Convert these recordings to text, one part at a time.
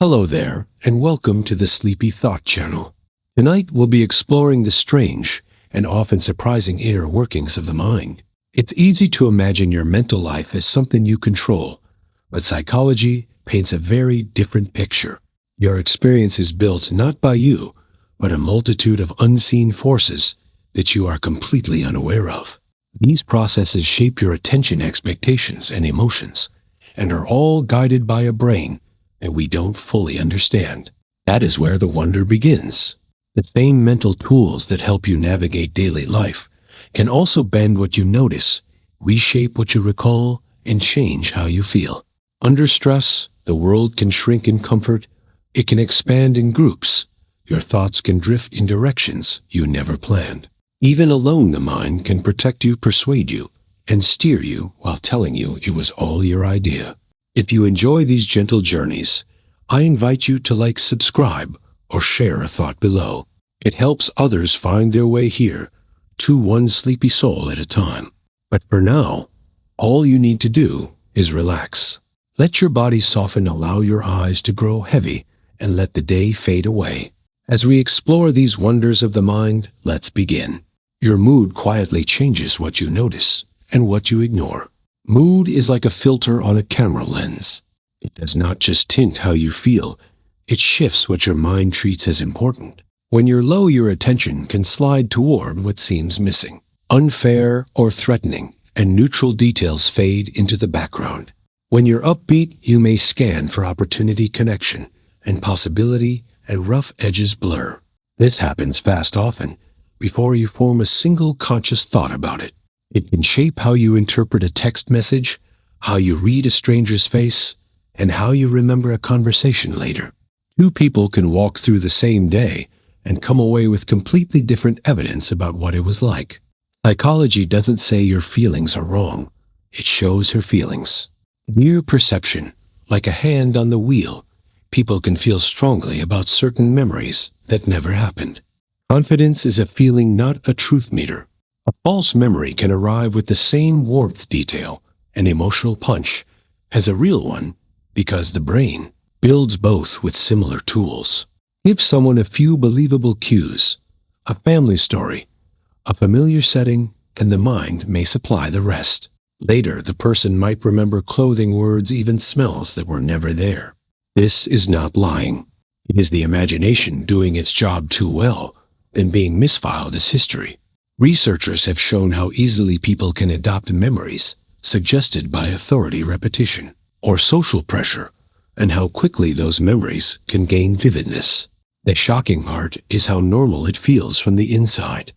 Hello there, and welcome to the Sleepy Thought Channel. Tonight we'll be exploring the strange and often surprising inner workings of the mind. It's easy to imagine your mental life as something you control, but psychology paints a very different picture. Your experience is built not by you, but a multitude of unseen forces that you are completely unaware of. These processes shape your attention, expectations, and emotions, and are all guided by a brain that we don't fully understand. That is where the wonder begins. The same mental tools that help you navigate daily life can also bend what you notice, reshape what you recall, and change how you feel. Under stress, the world can shrink in comfort. It can expand in groups. Your thoughts can drift in directions you never planned. Even alone, the mind can protect you, persuade you, and steer you while telling you it was all your idea. If you enjoy these gentle journeys, I invite you to like, subscribe, or share a thought below. It helps others find their way here, to one sleepy soul at a time. But for now, all you need to do is relax. Let your body soften, allow your eyes to grow heavy, and let the day fade away. As we explore these wonders of the mind, let's begin. Your mood quietly changes what you notice and what you ignore. Mood is like a filter on a camera lens. It does not just tint how you feel, it shifts what your mind treats as important. When you're low, your attention can slide toward what seems missing, unfair or threatening, and neutral details fade into the background. When you're upbeat, you may scan for opportunity, connection, and possibility, and rough edges blur. This happens fast, often, before you form a single conscious thought about it. It can shape how you interpret a text message, how you read a stranger's face, and how you remember a conversation later. Two people can walk through the same day and come away with completely different evidence about what it was like. Psychology doesn't say your feelings are wrong. It shows her feelings. Near perception, like a hand on the wheel, people can feel strongly about certain memories that never happened. Confidence is a feeling, not a truth meter. A false memory can arrive with the same warmth, detail, and emotional punch as a real one because the brain builds both with similar tools. Give someone a few believable cues, a family story, a familiar setting, and the mind may supply the rest. Later, the person might remember clothing, words, even smells that were never there. This is not lying. It is the imagination doing its job too well, then being misfiled as history. Researchers have shown how easily people can adopt memories suggested by authority, repetition, or social pressure, and how quickly those memories can gain vividness. The shocking part is how normal it feels from the inside.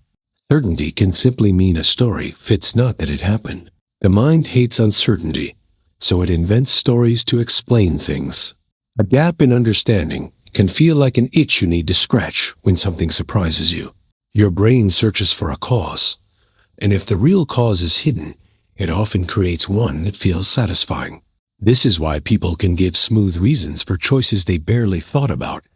Certainty can simply mean a story fits not that it happened. The mind hates uncertainty, so it invents stories to explain things. A gap in understanding can feel like an itch you need to scratch when something surprises you. Your brain searches for a cause, and if the real cause is hidden, it often creates one that feels satisfying. This is why people can give smooth reasons for choices they barely thought about,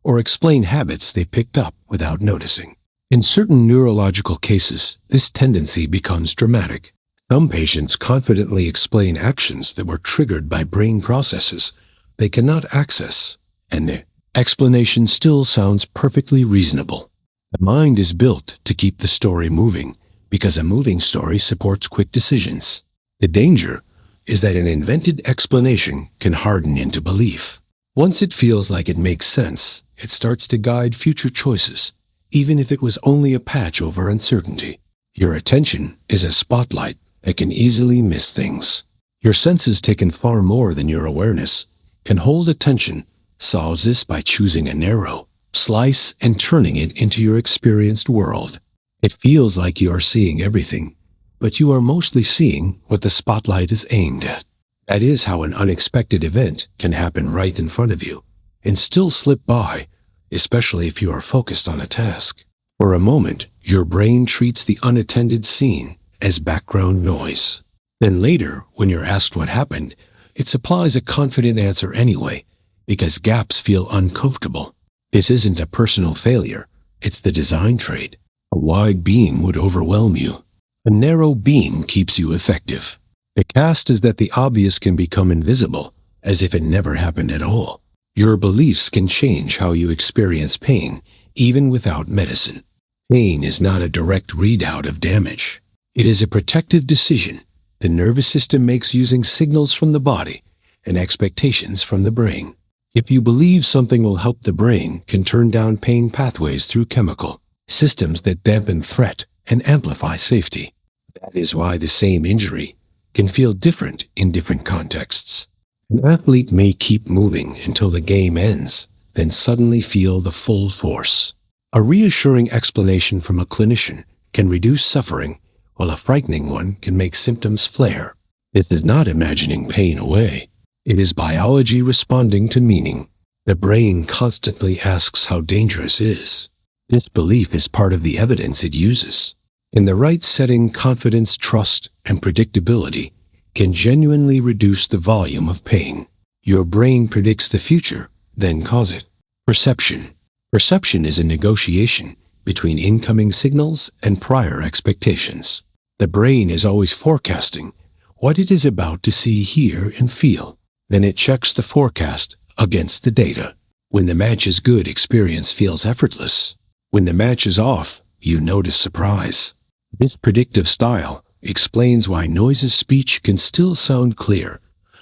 or explain habits they picked up without noticing. In certain neurological cases, this tendency becomes dramatic. Some patients confidently explain actions that were triggered by brain processes they cannot access, and the explanation still sounds perfectly reasonable. The mind is built to keep the story moving because a moving story supports quick decisions. The danger is that an invented explanation can harden into belief. Once it feels like it makes sense, it starts to guide future choices, even if it was only a patch over uncertainty. Your attention is a spotlight that can easily miss things. Your senses, taken far more than your awareness, can hold attention, solves this by choosing a narrow slice and turning it into your experienced world. It feels like you are seeing everything, but you are mostly seeing what the spotlight is aimed at. That is how an unexpected event can happen right in front of you and still slip by, especially if you are focused on a task. For a moment, your brain treats the unattended scene as background noise. Then later, when you're asked what happened, it supplies a confident answer anyway, because gaps feel uncomfortable. This isn't a personal failure, it's the design trait. A wide beam would overwhelm you. A narrow beam keeps you effective. The cast is that the obvious can become invisible, as if it never happened at all. Your beliefs can change how you experience pain, even without medicine. Pain is not a direct readout of damage. It is a protective decision the nervous system makes using signals from the body and expectations from the brain. If you believe something will help, the brain can turn down pain pathways through chemical systems that dampen threat and amplify safety. That is why the same injury can feel different in different contexts. An athlete may keep moving until the game ends, then suddenly feel the full force. A reassuring explanation from a clinician can reduce suffering, while a frightening one can make symptoms flare. This is not imagining pain away. It is biology responding to meaning. The brain constantly asks how dangerous is. This belief is part of the evidence it uses. In the right setting, confidence, trust, and predictability can genuinely reduce the volume of pain. Your brain predicts the future, then cause it. Perception. Perception is a negotiation between incoming signals and prior expectations. The brain is always forecasting what it is about to see, hear, and feel. Then it checks the forecast against the data. When the match is good, experience feels effortless. When the match is off, you notice surprise. This predictive style explains why Noise's speech can still sound clear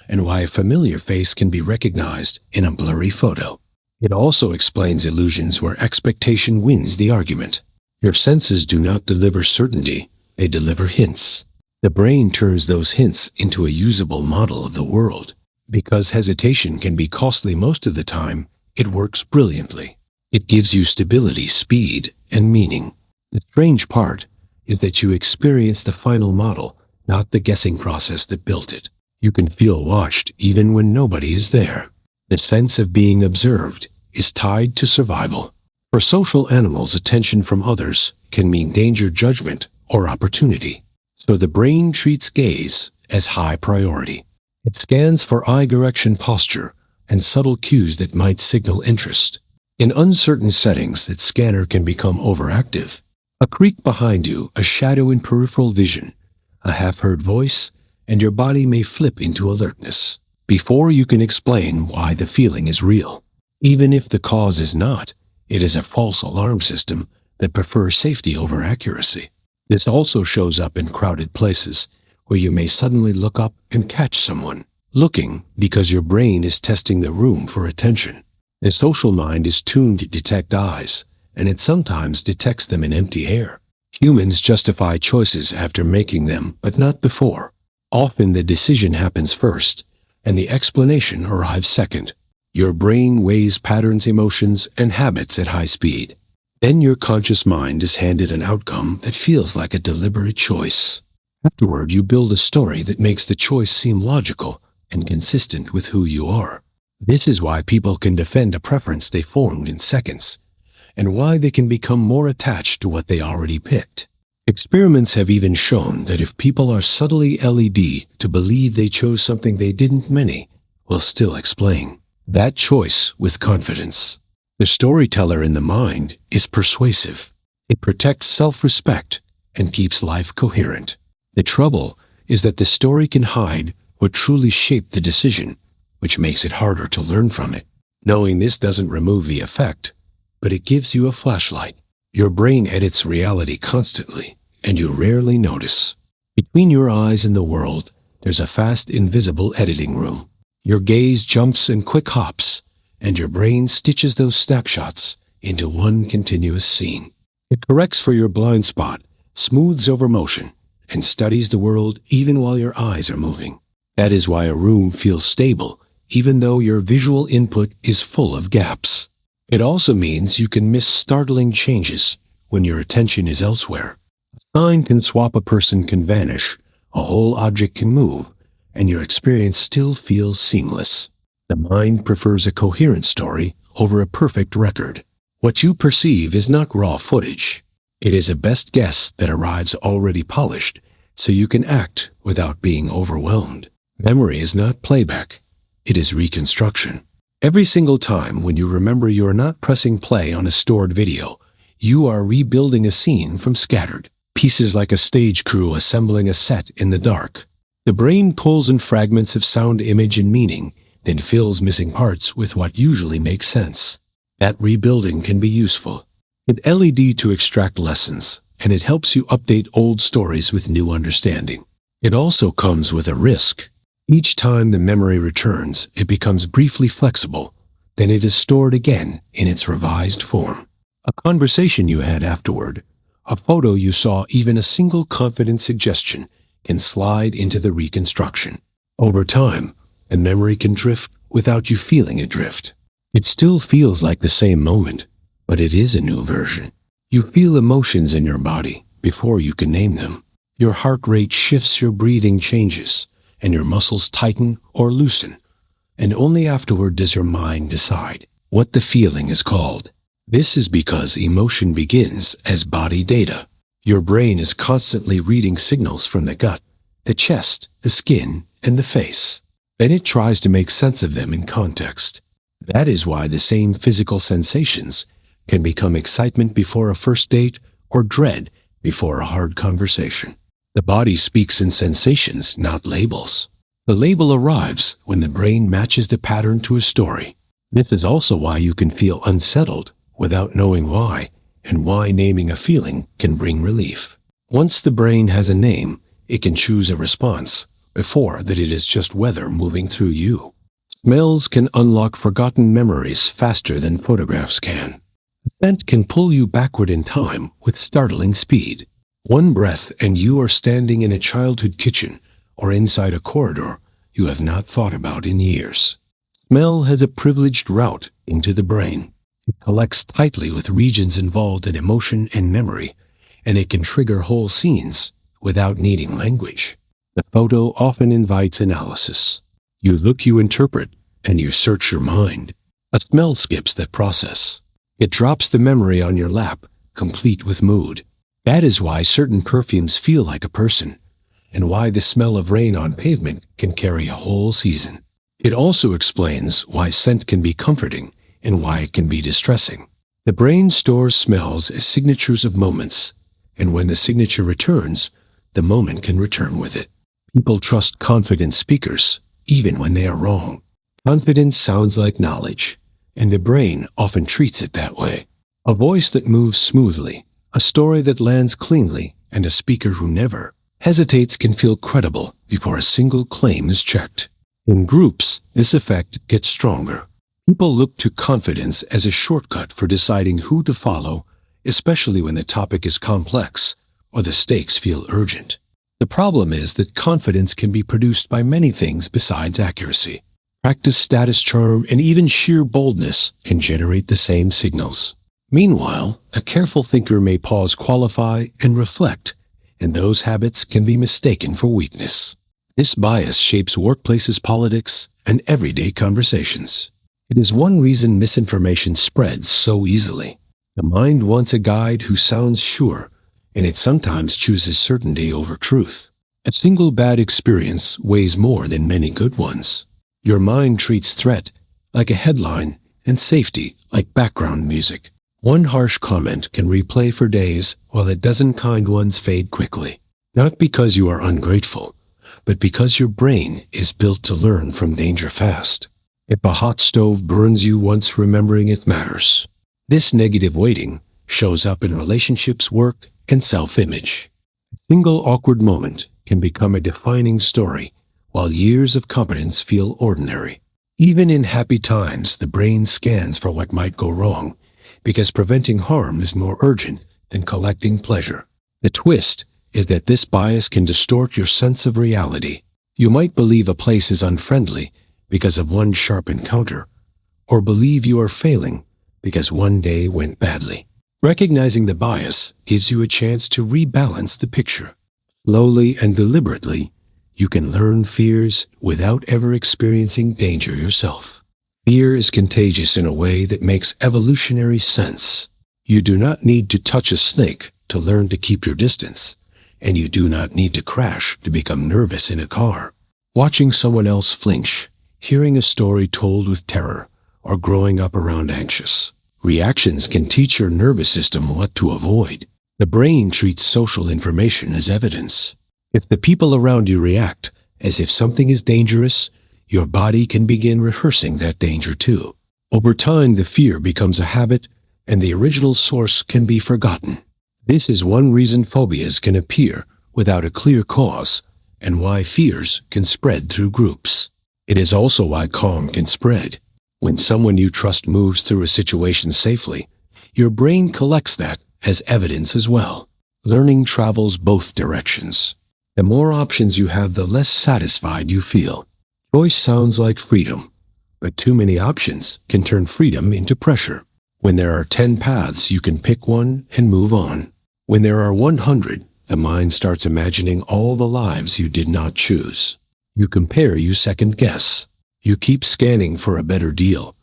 and why a familiar face can be recognized in a blurry photo. It also explains illusions where expectation wins the argument. Your senses do not deliver certainty, they deliver hints. The brain turns those hints into a usable model of the world. Because hesitation can be costly most of the time, it works brilliantly. It gives you stability, speed, and meaning. The strange part is that you experience the final model, not the guessing process that built it. You can feel watched even when nobody is there. The sense of being observed is tied to survival. For social animals, attention from others can mean danger, judgment, or opportunity. So the brain treats gaze as high priority. It scans for eye direction, posture, and subtle cues that might signal interest. In uncertain settings, that scanner can become overactive. A creak behind you, a shadow in peripheral vision, a half-heard voice, and your body may flip into alertness before you can explain why the feeling is real. Even if the cause is not, it is a false alarm system that prefers safety over accuracy. This also shows up in crowded places, where you may suddenly look up and catch someone looking because your brain is testing the room for attention. The social mind is tuned to detect eyes, and it sometimes detects them in empty air. Humans justify choices after making them, but not before. Often the decision happens first, and the explanation arrives second. Your brain weighs patterns, emotions, and habits at high speed. Then your conscious mind is handed an outcome that feels like a deliberate choice. Afterward, you build a story that makes the choice seem logical and consistent with who you are. This is why people can defend a preference they formed in seconds, and why they can become more attached to what they already picked. Experiments have even shown that if people are subtly led to believe they chose something they didn't, many will still explain that choice with confidence. The storyteller in the mind is persuasive. It protects self-respect and keeps life coherent. The trouble is that the story can hide what truly shaped the decision, which makes it harder to learn from it. Knowing this doesn't remove the effect, but it gives you a flashlight. Your brain edits reality constantly, and you rarely notice. Between your eyes and the world, there's a fast, invisible editing room. Your gaze jumps in quick hops, and your brain stitches those snapshots into one continuous scene. It corrects for your blind spot, smooths over motion, and studies the world even while your eyes are moving. That is why a room feels stable, even though your visual input is full of gaps. It also means you can miss startling changes when your attention is elsewhere. A sign can swap, a person can vanish, a whole object can move, and your experience still feels seamless. The mind prefers a coherent story over a perfect record. What you perceive is not raw footage. It is a best guess that arrives already polished, so you can act without being overwhelmed. Memory is not playback. It is reconstruction. Every single time when you remember, you are not pressing play on a stored video. You are rebuilding a scene from scattered pieces, like a stage crew assembling a set in the dark. The brain pulls in fragments of sound, image, and meaning then fills missing parts with what usually makes sense. That rebuilding can be useful. It LED to extract lessons, and it helps you update old stories with new understanding. It also comes with a risk. Each time the memory returns, it becomes briefly flexible. Then it is stored again in its revised form. A conversation you had afterward, a photo you saw, even a single confident suggestion can slide into the reconstruction. Over time, the memory can drift without you feeling it drift. It still feels like the same moment, but it is a new version. You feel emotions in your body before you can name them. Your heart rate shifts, your breathing changes, and your muscles tighten or loosen. And only afterward does your mind decide what the feeling is called. This is because emotion begins as body data. Your brain is constantly reading signals from the gut, the chest, the skin, and the face. Then it tries to make sense of them in context. That is why the same physical sensations can become excitement before a first date or dread before a hard conversation. The body speaks in sensations, not labels. The label arrives when the brain matches the pattern to a story. This is also why you can feel unsettled without knowing why, and why naming a feeling can bring relief. Once the brain has a name, it can choose a response. Before that, it is just weather moving through you. Smells can unlock forgotten memories faster than photographs can. A scent can pull you backward in time with startling speed. One breath and you are standing in a childhood kitchen or inside a corridor you have not thought about in years. Smell has a privileged route into the brain. It collects tightly with regions involved in emotion and memory, and it can trigger whole scenes without needing language. The photo often invites analysis. You look, you interpret, and you search your mind. A smell skips that process. It drops the memory on your lap, complete with mood. That is why certain perfumes feel like a person, and why the smell of rain on pavement can carry a whole season. It also explains why scent can be comforting and why it can be distressing. The brain stores smells as signatures of moments, and when the signature returns, the moment can return with it. People trust confident speakers, even when they are wrong. Confidence sounds like knowledge, and the brain often treats it that way. A voice that moves smoothly, a story that lands cleanly, and a speaker who never hesitates can feel credible before a single claim is checked. In groups, this effect gets stronger. People look to confidence as a shortcut for deciding who to follow, especially when the topic is complex or the stakes feel urgent. The problem is that confidence can be produced by many things besides accuracy. Practice, status, charm, and even sheer boldness can generate the same signals. Meanwhile, a careful thinker may pause, qualify, and reflect, and those habits can be mistaken for weakness. This bias shapes workplaces, politics, and everyday conversations. It is one reason misinformation spreads so easily. The mind wants a guide who sounds sure, and it sometimes chooses certainty over truth. A single bad experience weighs more than many good ones. Your mind treats threat like a headline and safety like background music. One harsh comment can replay for days, while a dozen kind ones fade quickly. Not because you are ungrateful, but because your brain is built to learn from danger fast. If a hot stove burns you once, remembering it matters. This negative weighting shows up in relationships, work, and self-image. A single awkward moment can become a defining story, while years of competence feel ordinary. Even in happy times, the brain scans for what might go wrong, because preventing harm is more urgent than collecting pleasure. The twist is that this bias can distort your sense of reality. You might believe a place is unfriendly because of one sharp encounter, or believe you are failing because one day went badly. Recognizing the bias gives you a chance to rebalance the picture. Slowly and deliberately, you can learn fears without ever experiencing danger yourself. Fear is contagious in a way that makes evolutionary sense. You do not need to touch a snake to learn to keep your distance, and you do not need to crash to become nervous in a car. Watching someone else flinch, hearing a story told with terror, or growing up around anxious reactions can teach your nervous system what to avoid. The brain treats social information as evidence. If the people around you react as if something is dangerous, your body can begin rehearsing that danger too. Over time, the fear becomes a habit, and the original source can be forgotten. This is one reason phobias can appear without a clear cause, and why fears can spread through groups. It is also why calm can spread. When someone you trust moves through a situation safely, your brain collects that as evidence as well. Learning travels both directions. The more options you have, the less satisfied you feel. Choice sounds like freedom, but too many options can turn freedom into pressure. When there are 10 paths, you can pick one and move on. When there are 100, the mind starts imagining all the lives you did not choose. You compare, you second guess. You keep scanning for a better deal,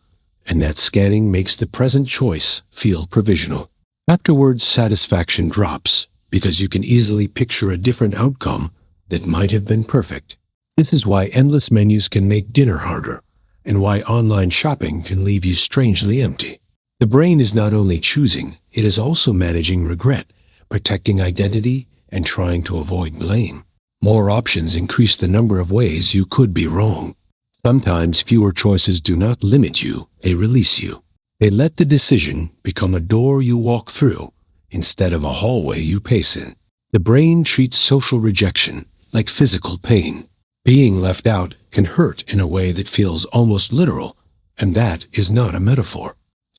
and that scanning makes the present choice feel provisional. Afterwards, satisfaction drops because you can easily picture a different outcome that might have been perfect. This is why endless menus can make dinner harder, and why online shopping can leave you strangely empty. The brain is not only choosing, it is also managing regret, protecting identity, and trying to avoid blame. More options increase the number of ways you could be wrong. Sometimes fewer choices do not limit you, they release you. They let the decision become a door you walk through instead of a hallway you pace in. The brain treats social rejection like physical pain. Being left out can hurt in a way that feels almost literal, and that is not a metaphor.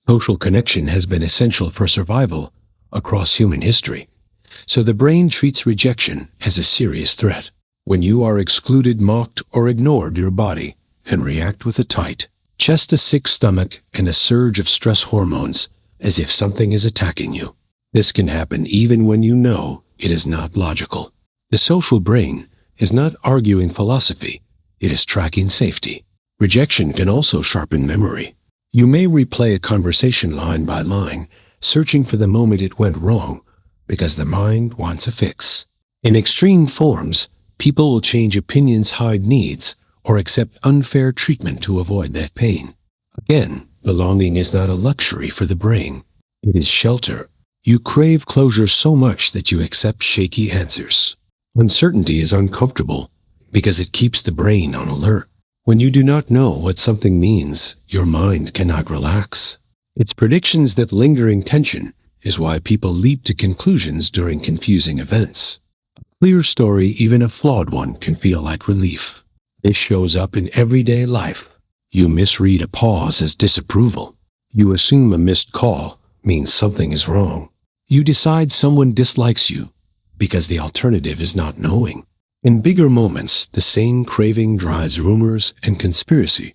Social connection has been essential for survival across human history, so the brain treats rejection as a serious threat. When you are excluded, mocked, or ignored, your body can react with a tight chest, a sick stomach, and a surge of stress hormones, as if something is attacking you. This can happen even when you know it is not logical. The social brain is not arguing philosophy, it is tracking safety. Rejection can also sharpen memory. You may replay a conversation line by line, searching for the moment it went wrong, because the mind wants a fix. In extreme forms, people will change opinions, hide needs, or accept unfair treatment to avoid that pain. Again, belonging is not a luxury for the brain. It is shelter. You crave closure so much that you accept shaky answers. Uncertainty is uncomfortable because it keeps the brain on alert. When you do not know what something means, your mind cannot relax. It's predictions, that lingering tension, is why people leap to conclusions during confusing events. A clear story, even a flawed one, can feel like relief. This shows up in everyday life. You misread a pause as disapproval. You assume a missed call means something is wrong. You decide someone dislikes you because the alternative is not knowing. In bigger moments, the same craving drives rumors and conspiracy,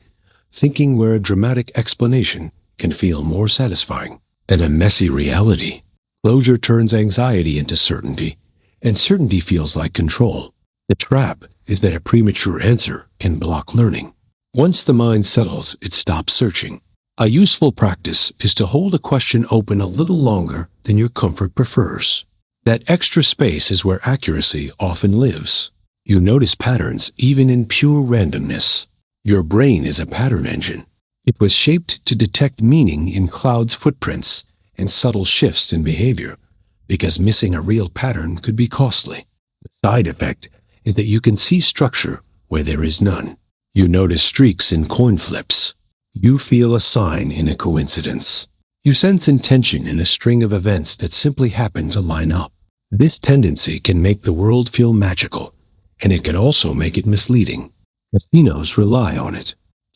thinking where a dramatic explanation can feel more satisfying than a messy reality. Closure turns anxiety into certainty, and certainty feels like control. The trap is that a premature answer can block learning. Once the mind settles, it stops searching. A useful practice is to hold a question open a little longer than your comfort prefers. That extra space is where accuracy often lives. You notice patterns even in pure randomness. Your brain is a pattern engine. It was shaped to detect meaning in clouds, footprints, and subtle shifts in behavior, because missing a real pattern could be costly. The side effect is that you can see structure where there is none. You notice streaks in coin flips. You feel a sign in a coincidence. You sense intention in a string of events that simply happen to line up. This tendency can make the world feel magical, and it can also make it misleading. Casinos rely on it.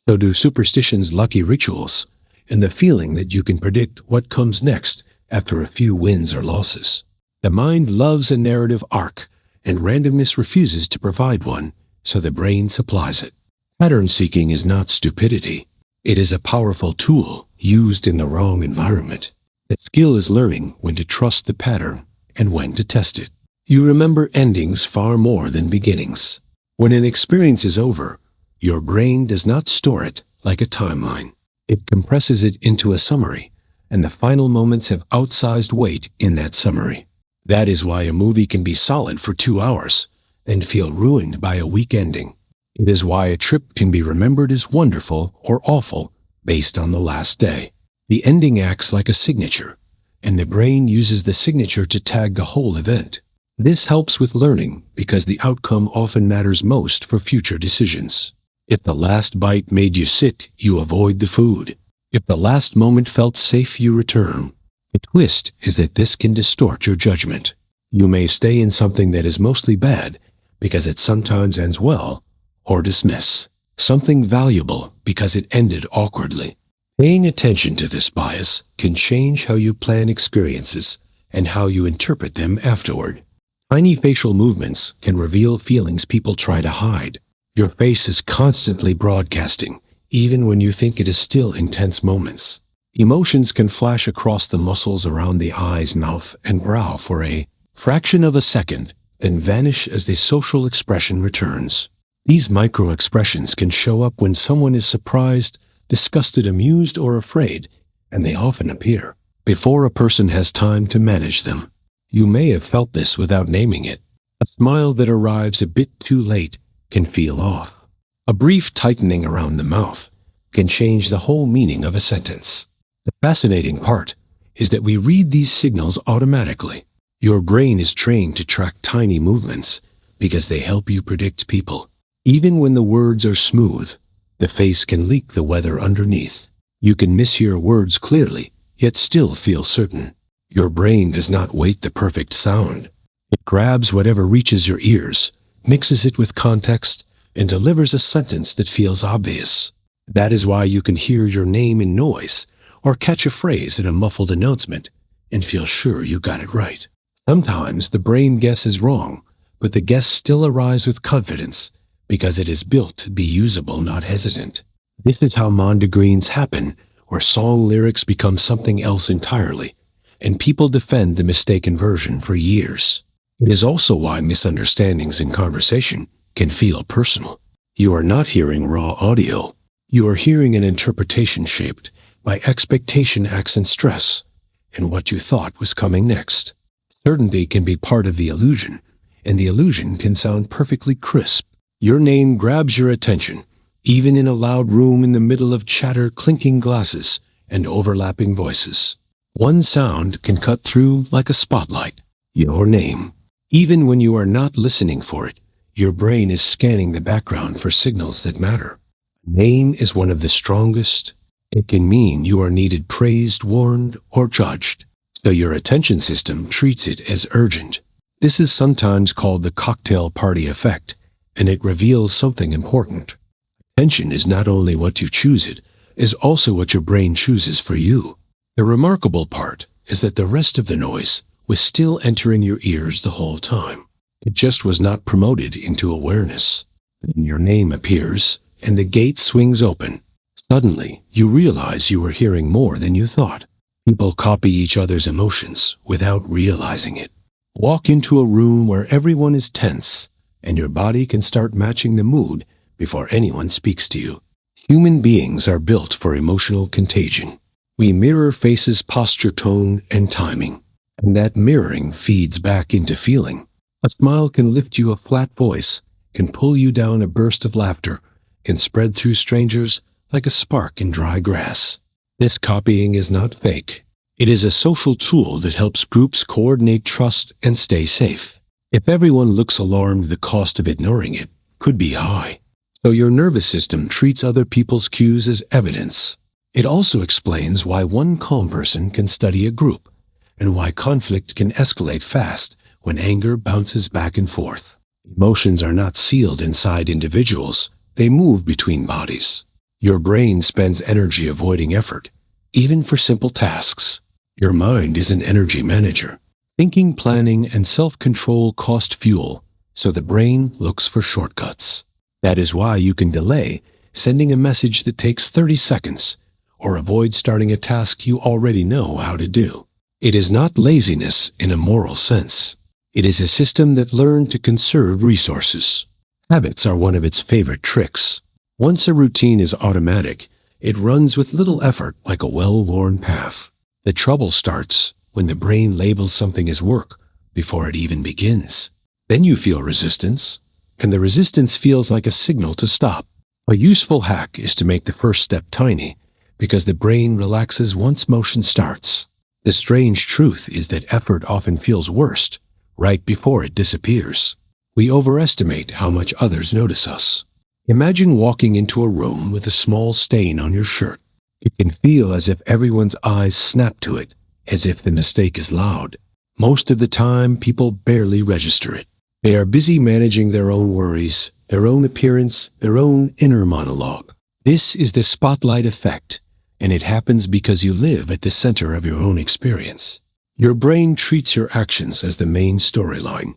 So do superstitions, lucky rituals, and the feeling that you can predict what comes next after a few wins or losses. The mind loves a narrative arc, and randomness refuses to provide one, so the brain supplies it. Pattern seeking is not stupidity. It is a powerful tool used in the wrong environment. The skill is learning when to trust the pattern and when to test it. You remember endings far more than beginnings. When an experience is over, your brain does not store it like a timeline. It compresses it into a summary, and the final moments have outsized weight in that summary. That is why a movie can be solid for 2 hours and feel ruined by a weak ending. It is why a trip can be remembered as wonderful or awful based on the last day. The ending acts like a signature, and the brain uses the signature to tag the whole event. This helps with learning because the outcome often matters most for future decisions. If the last bite made you sick, you avoid the food. If the last moment felt safe, you return. The twist is that this can distort your judgment. You may stay in something that is mostly bad because it sometimes ends well, or dismiss something valuable because it ended awkwardly. Paying attention to this bias can change how you plan experiences and how you interpret them afterward. Tiny facial movements can reveal feelings people try to hide. Your face is constantly broadcasting, even when you think it is still in tense moments. Emotions can flash across the muscles around the eyes, mouth, and brow for a fraction of a second, then vanish as the social expression returns. These micro-expressions can show up when someone is surprised, disgusted, amused, or afraid, and they often appear before a person has time to manage them. You may have felt this without naming it. A smile that arrives a bit too late can feel off. A brief tightening around the mouth can change the whole meaning of a sentence. The fascinating part is that we read these signals automatically. Your brain is trained to track tiny movements because they help you predict people. Even when the words are smooth, the face can leak the weather underneath. You can mishear words clearly, yet still feel certain. Your brain does not wait the perfect sound. It grabs whatever reaches your ears, mixes it with context, and delivers a sentence that feels obvious. That is why you can hear your name in noise, or catch a phrase in a muffled announcement, and feel sure you got it right. Sometimes the brain guesses wrong, but the guess still arrives with confidence, because it is built to be usable, not hesitant. This is how mondegreens happen, where song lyrics become something else entirely, and people defend the mistaken version for years. It is also why misunderstandings in conversation can feel personal. You are not hearing raw audio. You are hearing an interpretation shaped by expectation, accent, stress, and what you thought was coming next. Certainty can be part of the illusion, and the illusion can sound perfectly crisp. Your name grabs your attention, even in a loud room in the middle of chatter, clinking glasses, and overlapping voices. One sound can cut through like a spotlight. Your name. Even when you are not listening for it, your brain is scanning the background for signals that matter. Name is one of the strongest. It can mean you are needed, praised, warned, or judged. So your attention system treats it as urgent. This is sometimes called the cocktail party effect, and it reveals something important. Attention is not only what you choose, it is also what your brain chooses for you. The remarkable part is that the rest of the noise was still entering your ears the whole time. It just was not promoted into awareness. Then your name appears, and the gate swings open. Suddenly, you realize you were hearing more than you thought. People copy each other's emotions without realizing it. Walk into a room where everyone is tense, and your body can start matching the mood before anyone speaks to you. Human beings are built for emotional contagion. We mirror faces, posture, tone, and timing, and that mirroring feeds back into feeling. A smile can lift you, a flat voice can pull you down, a burst of laughter can spread through strangers like a spark in dry grass. This copying is not fake. It is a social tool that helps groups coordinate, trust, and stay safe. If everyone looks alarmed, the cost of ignoring it could be high. So your nervous system treats other people's cues as evidence. It also explains why one calm person can study a group, and why conflict can escalate fast when anger bounces back and forth. Emotions are not sealed inside individuals. They move between bodies. Your brain spends energy avoiding effort, even for simple tasks. Your mind is an energy manager. Thinking, planning, and self-control cost fuel, so the brain looks for shortcuts. That is why you can delay sending a message that takes 30 seconds, or avoid starting a task you already know how to do. It is not laziness in a moral sense. It is a system that learned to conserve resources. Habits are one of its favorite tricks. Once a routine is automatic, it runs with little effort like a well-worn path. The trouble starts when the brain labels something as work before it even begins. Then you feel resistance, and the resistance feels like a signal to stop. A useful hack is to make the first step tiny, because the brain relaxes once motion starts. The strange truth is that effort often feels worst right before it disappears. We overestimate how much others notice us. Imagine walking into a room with a small stain on your shirt. It can feel as if everyone's eyes snap to it, as if the mistake is loud. Most of the time, people barely register it. They are busy managing their own worries, their own appearance, their own inner monologue. This is the spotlight effect, and it happens because you live at the center of your own experience. Your brain treats your actions as the main storyline,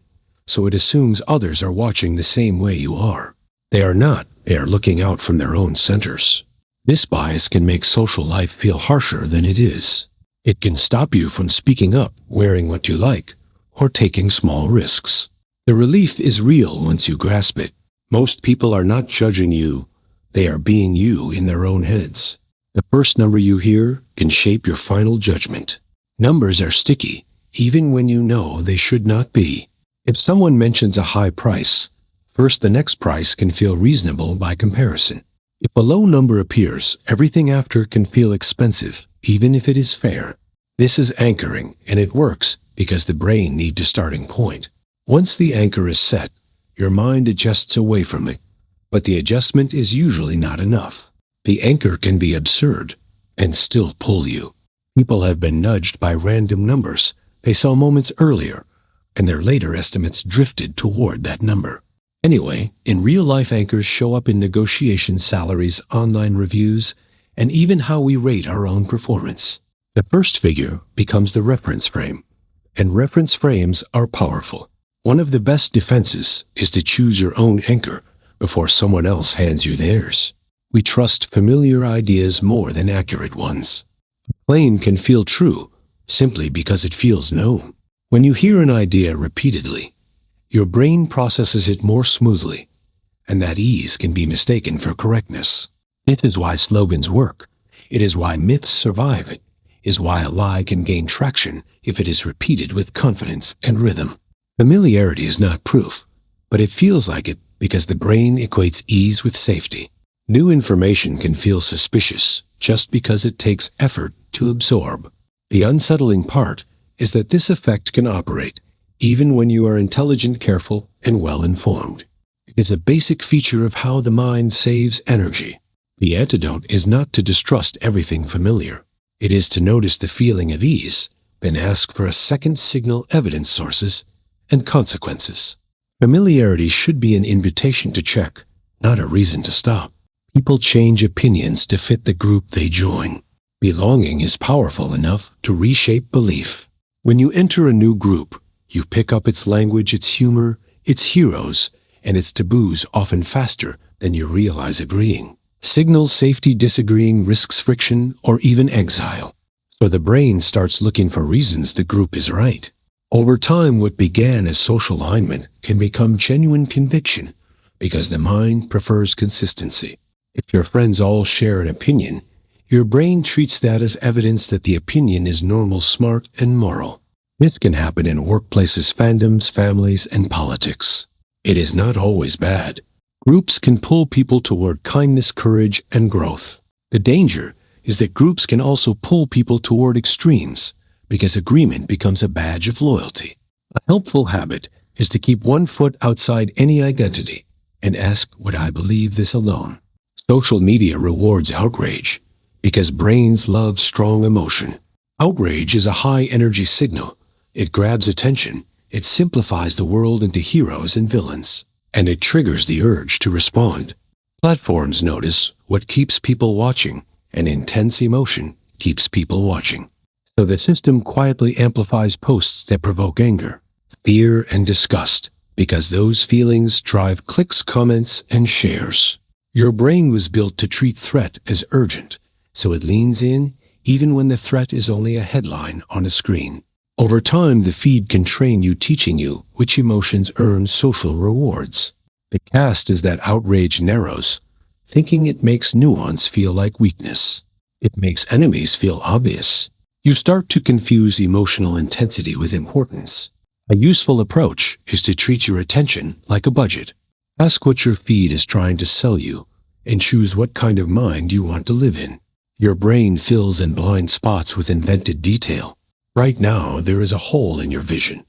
so it assumes others are watching the same way you are. They are not. They are looking out from their own centers. This bias can make social life feel harsher than it is. It can stop you from speaking up, wearing what you like, or taking small risks. The relief is real once you grasp it. Most people are not judging you. They are being you in their own heads. The first number you hear can shape your final judgment. Numbers are sticky, even when you know they should not be. If someone mentions a high price, first the next price can feel reasonable by comparison. If a low number appears, everything after can feel expensive, even if it is fair. This is anchoring, and it works because the brain needs a starting point. Once the anchor is set, your mind adjusts away from it, but the adjustment is usually not enough. The anchor can be absurd and still pull you. People have been nudged by random numbers they saw moments earlier, and their later estimates drifted toward that number. Anyway, in real life, anchors show up in negotiation salaries, online reviews, and even how we rate our own performance. The first figure becomes the reference frame, and reference frames are powerful. One of the best defenses is to choose your own anchor before someone else hands you theirs. We trust familiar ideas more than accurate ones. A claim can feel true simply because it feels known. When you hear an idea repeatedly, your brain processes it more smoothly, and that ease can be mistaken for correctness. This is why slogans work. It is why myths survive. It is why a lie can gain traction if it is repeated with confidence and rhythm. Familiarity is not proof, but it feels like it because the brain equates ease with safety. New information can feel suspicious just because it takes effort to absorb. The unsettling part is that this effect can operate even when you are intelligent, careful, and well-informed. It is a basic feature of how the mind saves energy. The antidote is not to distrust everything familiar. It is to notice the feeling of ease, then ask for a second signal, evidence sources, and consequences. Familiarity should be an invitation to check, not a reason to stop. People change opinions to fit the group they join. Belonging is powerful enough to reshape belief. When you enter a new group, you pick up its language, its humor, its heroes, and its taboos often faster than you realize agreeing. Signals safety, disagreeing risks friction or even exile. So the brain starts looking for reasons the group is right. Over time, what began as social alignment can become genuine conviction because the mind prefers consistency. If your friends all share an opinion, your brain treats that as evidence that the opinion is normal, smart, and moral. This can happen in workplaces, fandoms, families, and politics. It is not always bad. Groups can pull people toward kindness, courage, and growth. The danger is that groups can also pull people toward extremes because agreement becomes a badge of loyalty. A helpful habit is to keep one foot outside any identity and ask, would I believe this alone? Social media rewards outrage because brains love strong emotion. Outrage is a high-energy signal. It grabs attention, it simplifies the world into heroes and villains, and it triggers the urge to respond. Platforms notice what keeps people watching, and intense emotion keeps people watching. So the system quietly amplifies posts that provoke anger, fear, and disgust, because those feelings drive clicks, comments, and shares. Your brain was built to treat threat as urgent, so it leans in even when the threat is only a headline on a screen. Over time, the feed can train you, teaching you which emotions earn social rewards. The cast is that outrage narrows, thinking it makes nuance feel like weakness. It makes enemies feel obvious. You start to confuse emotional intensity with importance. A useful approach is to treat your attention like a budget. Ask what your feed is trying to sell you, and choose what kind of mind you want to live in. Your brain fills in blind spots with invented detail. Right now, there is a hole in your vision,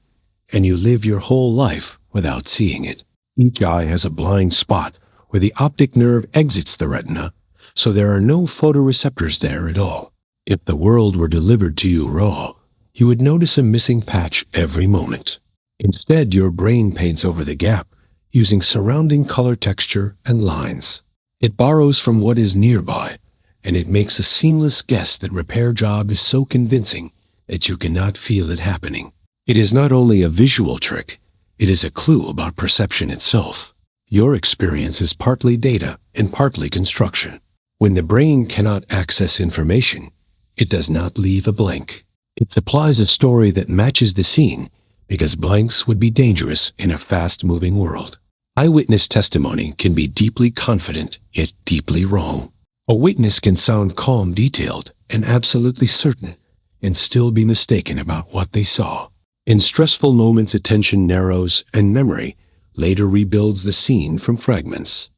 and you live your whole life without seeing it. Each eye has a blind spot where the optic nerve exits the retina, so there are no photoreceptors there at all. If the world were delivered to you raw, you would notice a missing patch every moment. Instead, your brain paints over the gap using surrounding color texture and lines. It borrows from what is nearby, and it makes a seamless guess that repair job is so convincing that you cannot feel it happening. It is not only a visual trick, it is a clue about perception itself. Your experience is partly data and partly construction. When the brain cannot access information, it does not leave a blank. It supplies a story that matches the scene because blanks would be dangerous in a fast-moving world. Eyewitness testimony can be deeply confident, yet deeply wrong. A witness can sound calm, detailed, and absolutely certain, and still be mistaken about what they saw. In stressful moments, attention narrows, and memory later rebuilds the scene from fragments.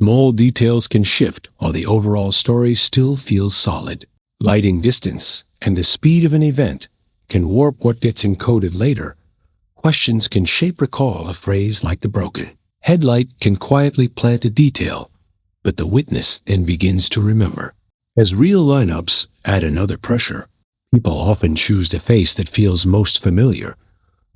Small details can shift while the overall story still feels solid. Lighting, distance, and the speed of an event can warp what gets encoded later. Questions can shape recall. A phrase like the broken headlight can quietly plant a detail, but the witness then begins to remember. As real lineups add another pressure, people often choose the face that feels most familiar,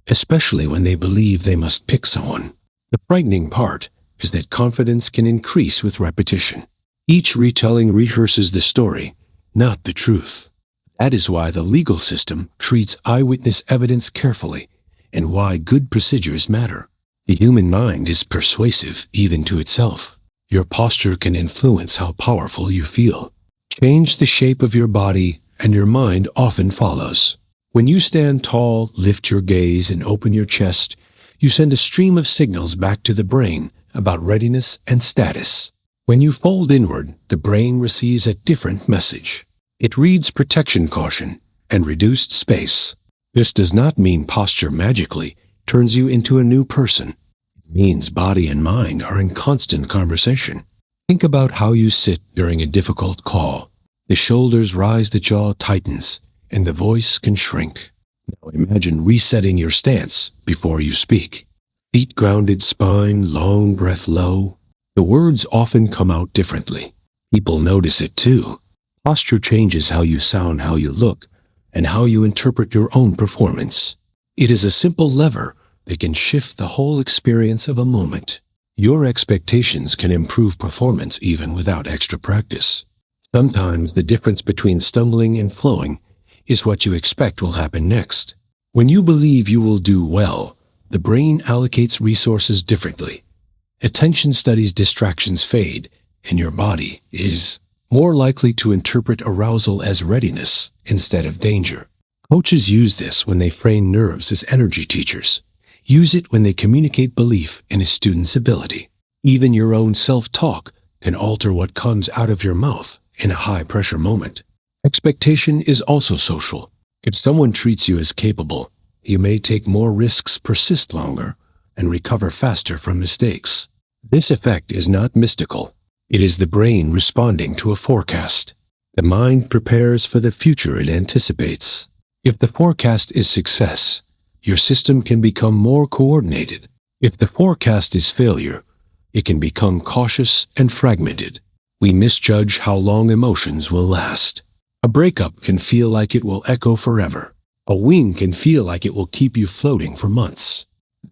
especially when they believe they must pick someone. The frightening part is that confidence can increase with repetition. Each retelling rehearses the story, not the truth. That is why the legal system treats eyewitness evidence carefully, and why good procedures matter. The human mind is persuasive even to itself. Your posture can influence how powerful you feel. Change the shape of your body, and your mind often follows. When you stand tall, lift your gaze, and open your chest, you send a stream of signals back to the brain about readiness and status. When you fold inward, the brain receives a different message. It reads protection, caution, and reduced space. This does not mean posture magically turns you into a new person. It means body and mind are in constant conversation. Think about how you sit during a difficult call. The shoulders rise, the jaw tightens, and the voice can shrink. Now imagine resetting your stance before you speak. Feet grounded, spine, long breath low. The words often come out differently. People notice it too. Posture changes how you sound, how you look, and how you interpret your own performance. It is a simple lever that can shift the whole experience of a moment. Your expectations can improve performance even without extra practice. Sometimes the difference between stumbling and flowing is what you expect will happen next. When you believe you will do well, the brain allocates resources differently. Attention studies distractions fade, and your body is more likely to interpret arousal as readiness instead of danger. Coaches use this when they train nerves as energy teachers. Use it when they communicate belief in a student's ability. Even your own self-talk can alter what comes out of your mouth in a high-pressure moment. Expectation is also social. If someone treats you as capable, you may take more risks, persist longer, and recover faster from mistakes. This effect is not mystical. It is the brain responding to a forecast. The mind prepares for the future it anticipates. If the forecast is success, your system can become more coordinated. If the forecast is failure, it can become cautious and fragmented. We misjudge how long emotions will last. A breakup can feel like it will echo forever. A wing can feel like it will keep you floating for months.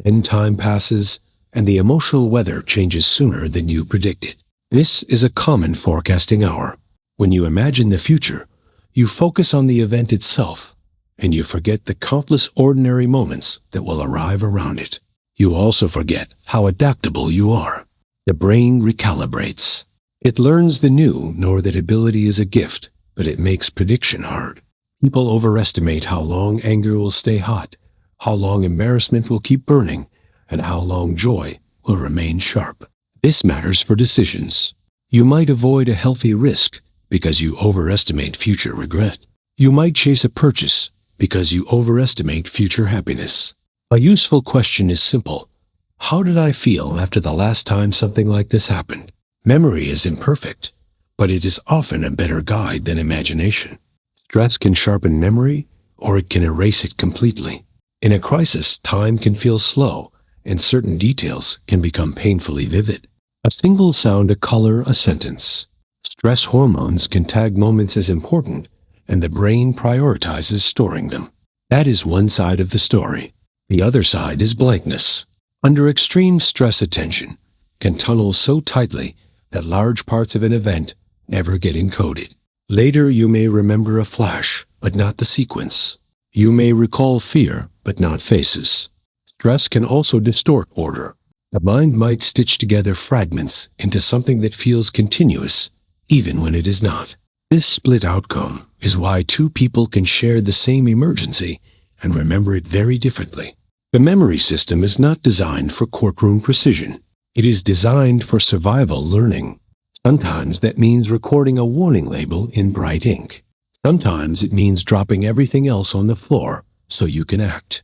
Then time passes, and the emotional weather changes sooner than you predicted. This is a common forecasting hour. When you imagine the future, you focus on the event itself, and you forget the countless ordinary moments that will arrive around it. You also forget how adaptable you are. The brain recalibrates. It learns the new, nor that ability is a gift, but it makes prediction hard. People overestimate how long anger will stay hot, how long embarrassment will keep burning, and how long joy will remain sharp. This matters for decisions. You might avoid a healthy risk because you overestimate future regret. You might chase a purchase because you overestimate future happiness. A useful question is simple. How did I feel after the last time something like this happened? Memory is imperfect, but it is often a better guide than imagination. Stress can sharpen memory, or it can erase it completely. In a crisis, time can feel slow, and certain details can become painfully vivid. A single sound, a color, a sentence. Stress hormones can tag moments as important, and the brain prioritizes storing them. That is one side of the story. The other side is blankness. Under extreme stress, attention can tunnel so tightly that large parts of an event never get encoded. Later, you may remember a flash, but not the sequence. You may recall fear, but not faces. Stress can also distort order. The mind might stitch together fragments into something that feels continuous, even when it is not. This split outcome is why two people can share the same emergency and remember it very differently. The memory system is not designed for courtroom precision. It is designed for survival learning. Sometimes that means recording a warning label in bright ink. Sometimes it means dropping everything else on the floor so you can act.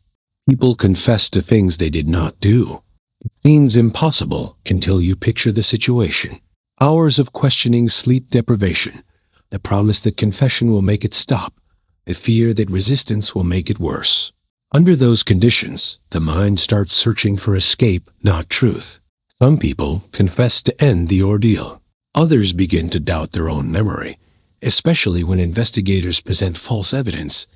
People confess to things they did not do. It seems impossible until you picture the situation. Hours of questioning, sleep deprivation, the promise that confession will make it stop, the fear that resistance will make it worse. Under those conditions, the mind starts searching for escape, not truth. Some people confess to end the ordeal. Others begin to doubt their own memory, especially when investigators present false evidence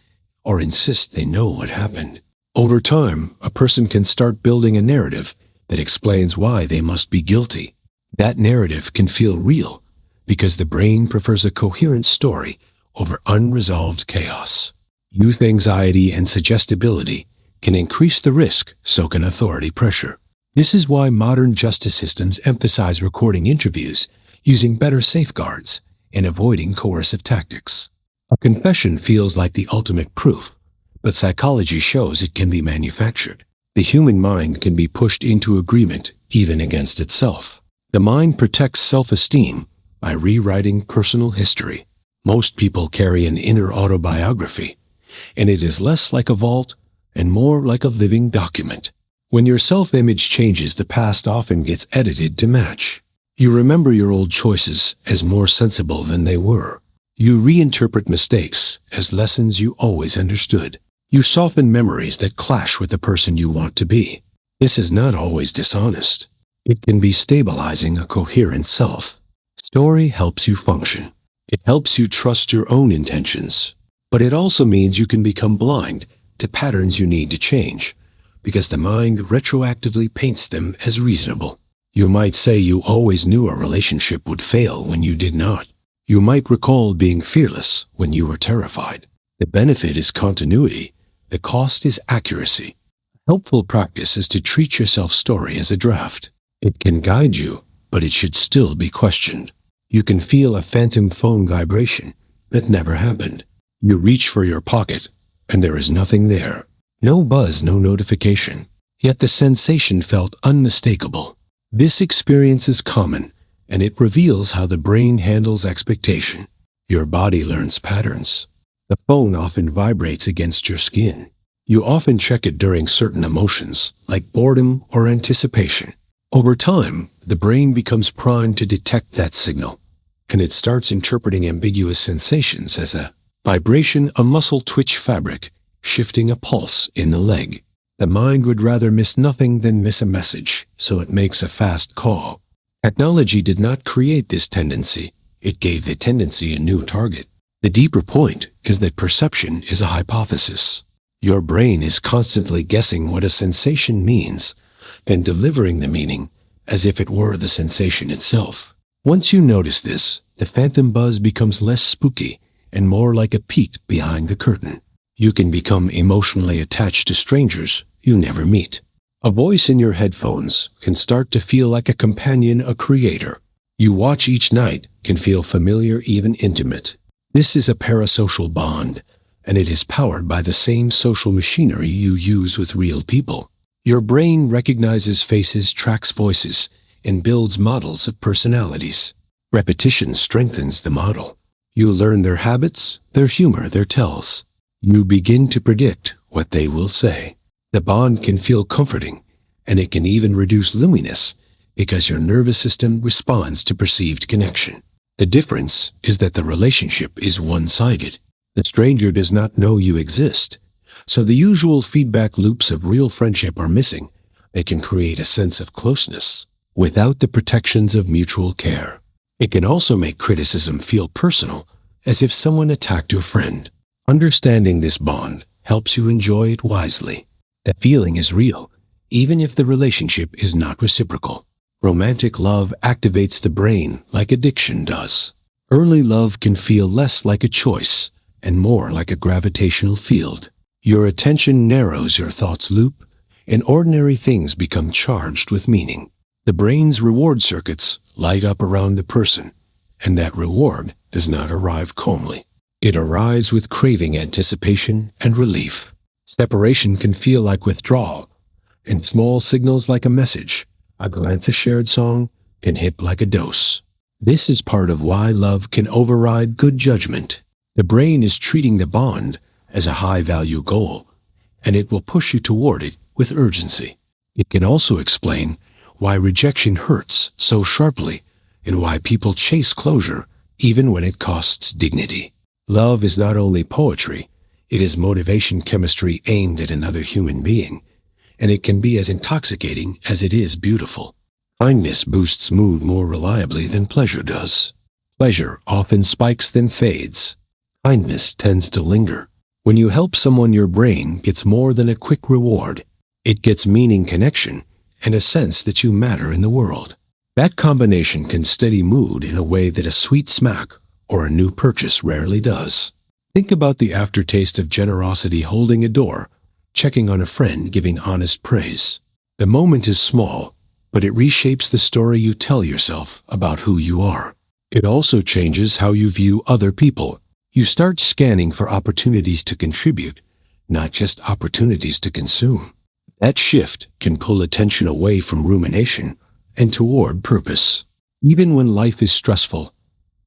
or insist they know what happened. Over time, a person can start building a narrative that explains why they must be guilty. That narrative can feel real because the brain prefers a coherent story over unresolved chaos. Youth anxiety and suggestibility can increase the risk, so can authority pressure. This is why modern justice systems emphasize recording interviews, using better safeguards, and avoiding coercive tactics. A confession feels like the ultimate proof, but psychology shows it can be manufactured. The human mind can be pushed into agreement even against itself. The mind protects self-esteem by rewriting personal history. Most people carry an inner autobiography, and it is less like a vault and more like a living document. When your self-image changes, the past often gets edited to match. You remember your old choices as more sensible than they were. You reinterpret mistakes as lessons you always understood. You soften memories that clash with the person you want to be. This is not always dishonest. It can be stabilizing a coherent self. Story helps you function. It helps you trust your own intentions. But it also means you can become blind to patterns you need to change, because the mind retroactively paints them as reasonable. You might say you always knew a relationship would fail when you did not. You might recall being fearless when you were terrified. The benefit is continuity. The cost is accuracy. Helpful practice is to treat your self-story as a draft. It can guide you, but it should still be questioned. You can feel a phantom phone vibration that never happened. You reach for your pocket, and there is nothing there. No buzz, no notification. Yet the sensation felt unmistakable. This experience is common, and it reveals how the brain handles expectation. Your body learns patterns. The phone often vibrates against your skin. You often check it during certain emotions, like boredom or anticipation. Over time, the brain becomes primed to detect that signal, and it starts interpreting ambiguous sensations as a vibration, a muscle twitch, fabric shifting, a pulse in the leg. The mind would rather miss nothing than miss a message, so it makes a fast call. Technology did not create this tendency. It gave the tendency a new target. The deeper point is that perception is a hypothesis. Your brain is constantly guessing what a sensation means, then delivering the meaning as if it were the sensation itself. Once you notice this, the phantom buzz becomes less spooky and more like a peek behind the curtain. You can become emotionally attached to strangers you never meet. A voice in your headphones can start to feel like a companion, a creator. You watch each night can feel familiar, even intimate. This is a parasocial bond, and it is powered by the same social machinery you use with real people. Your brain recognizes faces, tracks voices, and builds models of personalities. Repetition strengthens the model. You learn their habits, their humor, their tells. You begin to predict what they will say. The bond can feel comforting, and it can even reduce loneliness because your nervous system responds to perceived connection. The difference is that the relationship is one-sided. The stranger does not know you exist, so the usual feedback loops of real friendship are missing. They can create a sense of closeness, without the protections of mutual care. It can also make criticism feel personal, as if someone attacked your friend. Understanding this bond helps you enjoy it wisely. The feeling is real, even if the relationship is not reciprocal. Romantic love activates the brain like addiction does. Early love can feel less like a choice and more like a gravitational field. Your attention narrows, your thoughts loop, and ordinary things become charged with meaning. The brain's reward circuits light up around the person, and that reward does not arrive calmly. It arrives with craving, anticipation, and relief. Separation can feel like withdrawal, and small signals like a message, a glance, a shared song, can hit like a dose. This is part of why love can override good judgment. The brain is treating the bond as a high-value goal, and it will push you toward it with urgency. It can also explain why rejection hurts so sharply and why people chase closure even when it costs dignity. Love is not only poetry, it is motivation chemistry aimed at another human being, and it can be as intoxicating as it is beautiful. Kindness boosts mood more reliably than pleasure does. Pleasure often spikes then fades. Kindness tends to linger. When you help someone, your brain gets more than a quick reward. It gets meaning, connection, and a sense that you matter in the world. That combination can steady mood in a way that a sweet smack or a new purchase rarely does. Think about the aftertaste of generosity, holding a door, checking on a friend, giving honest praise. The moment is small, but it reshapes the story you tell yourself about who you are. It also changes how you view other people. You start scanning for opportunities to contribute, not just opportunities to consume. That shift can pull attention away from rumination and toward purpose. Even when life is stressful,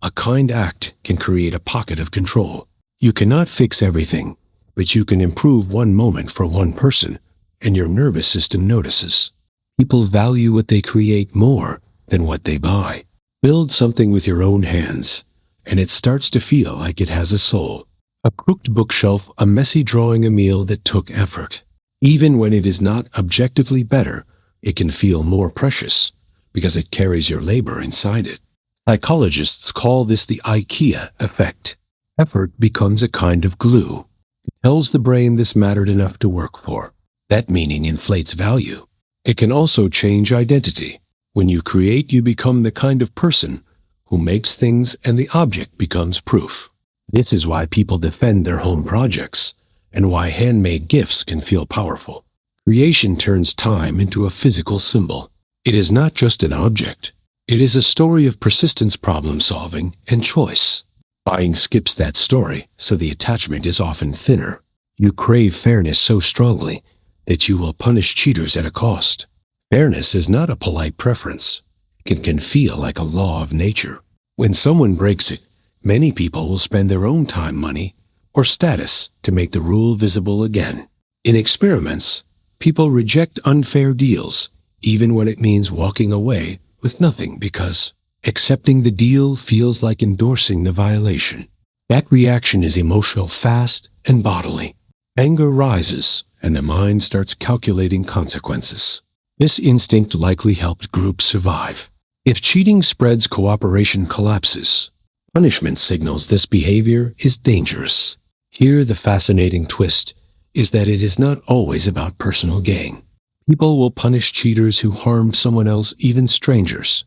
a kind act can create a pocket of control. You cannot fix everything, but you can improve one moment for one person, and your nervous system notices. People value what they create more than what they buy. Build something with your own hands, and it starts to feel like it has a soul. A crooked bookshelf, a messy drawing, a meal that took effort. Even when it is not objectively better, it can feel more precious because it carries your labor inside it. Psychologists call this the IKEA effect. Effort becomes a kind of glue. It tells the brain this mattered enough to work for. That meaning inflates value. It can also change identity. When you create, you become the kind of person who makes things, and the object becomes proof. This is why people defend their home projects, and why handmade gifts can feel powerful. Creation turns time into a physical symbol. It is not just an object. It is a story of persistence, problem solving, and choice. Buying skips that story, so the attachment is often thinner. You crave fairness so strongly that you will punish cheaters at a cost. Fairness is not a polite preference. It can feel like a law of nature. When someone breaks it, many people will spend their own time, money, or status to make the rule visible again. In experiments, people reject unfair deals, even when it means walking away with nothing, because accepting the deal feels like endorsing the violation. That reaction is emotional, fast, and bodily. Anger rises, and the mind starts calculating consequences. This instinct likely helped groups survive. If cheating spreads, cooperation collapses. Punishment signals this behavior is dangerous. Here, the fascinating twist is that it is not always about personal gain. People will punish cheaters who harm someone else, even strangers,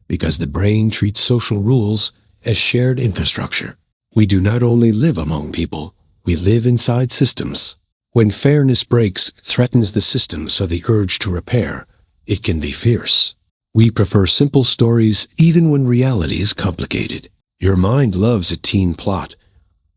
because the brain treats social rules as shared infrastructure. We do not only live among people, we live inside systems. When fairness breaks, threatens the system, so the urge to repair, it can be fierce. We prefer simple stories even when reality is complicated. Your mind loves a teen plot,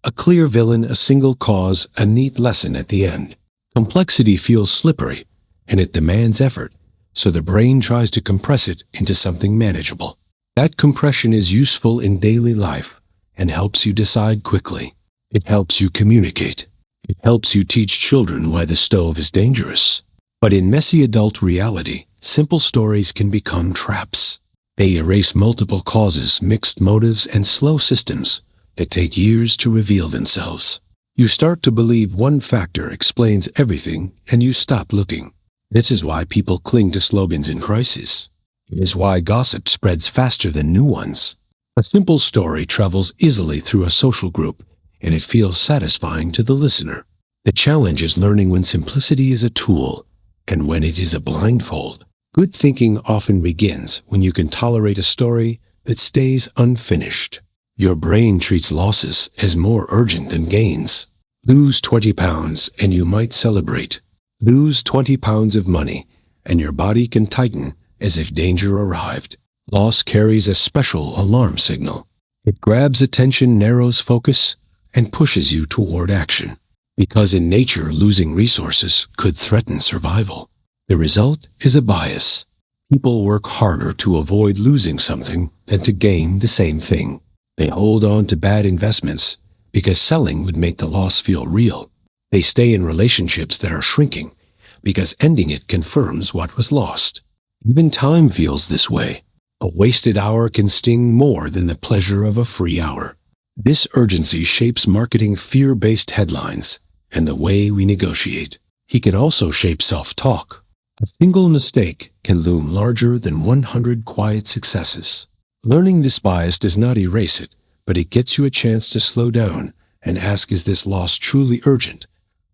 a clear villain, a single cause, a neat lesson at the end. Complexity feels slippery, and it demands effort, so the brain tries to compress it into something manageable. That compression is useful in daily life and helps you decide quickly. It helps you communicate. It helps you teach children why the stove is dangerous. But in messy adult reality, simple stories can become traps. They erase multiple causes, mixed motives, and slow systems that take years to reveal themselves. You start to believe one factor explains everything, and you stop looking. This is why people cling to slogans in crisis. It is why gossip spreads faster than new ones. A simple story travels easily through a social group, and it feels satisfying to the listener. The challenge is learning when simplicity is a tool and when it is a blindfold. Good thinking often begins when you can tolerate a story that stays unfinished. Your brain treats losses as more urgent than gains. Lose 20 pounds and you might celebrate. Lose 20 pounds of money and your body can tighten as if danger arrived. Loss carries a special alarm signal. It grabs attention, narrows focus, and pushes you toward action. Because in nature, losing resources could threaten survival. The result is a bias. People work harder to avoid losing something than to gain the same thing. They hold on to bad investments because selling would make the loss feel real. They stay in relationships that are shrinking because ending it confirms what was lost. Even time feels this way. A wasted hour can sting more than the pleasure of a free hour. This urgency shapes marketing fear-based headlines and the way we negotiate. He can also shape self-talk. A single mistake can loom larger than 100 quiet successes. Learning this bias does not erase it, but it gets you a chance to slow down and ask, is this loss truly urgent,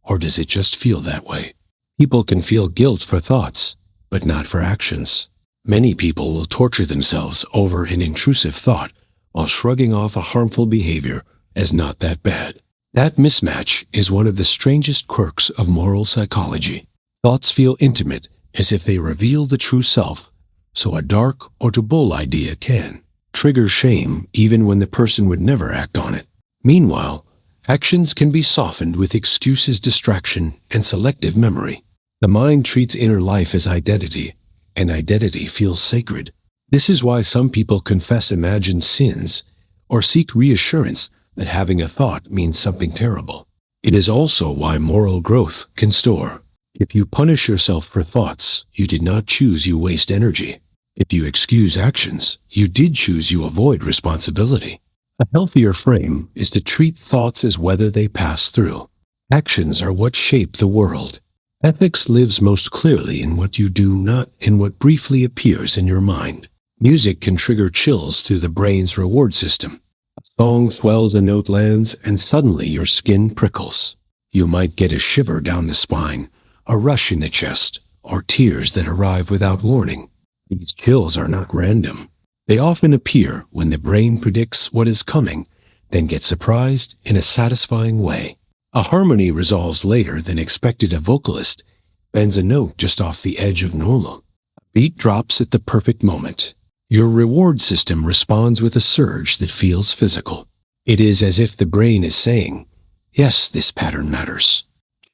or does it just feel that way? People can feel guilt for thoughts, but not for actions. Many people will torture themselves over an intrusive thought while shrugging off a harmful behavior as not that bad. That mismatch is one of the strangest quirks of moral psychology. Thoughts feel intimate, as if they reveal the true self, so a dark or too bold idea can trigger shame even when the person would never act on it. Meanwhile, actions can be softened with excuses, distraction, and selective memory. The mind treats inner life as identity, and identity feels sacred. This is why some people confess imagined sins or seek reassurance that having a thought means something terrible. It is also why moral growth can store. If you punish yourself for thoughts you did not choose, you waste energy. If you excuse actions you did choose, you avoid responsibility. A healthier frame is to treat thoughts as whether they pass through. Actions are what shape the world. Ethics lives most clearly in what you do, not in what briefly appears in your mind. Music can trigger chills through the brain's reward system. A song swells, a note lands, and suddenly your skin prickles. You might get a shiver down the spine, a rush in the chest, or tears that arrive without warning. These chills are not random. They often appear when the brain predicts what is coming, then gets surprised in a satisfying way. A harmony resolves later than expected. A vocalist bends a note just off the edge of normal. A beat drops at the perfect moment. Your reward system responds with a surge that feels physical. It is as if the brain is saying, yes, this pattern matters.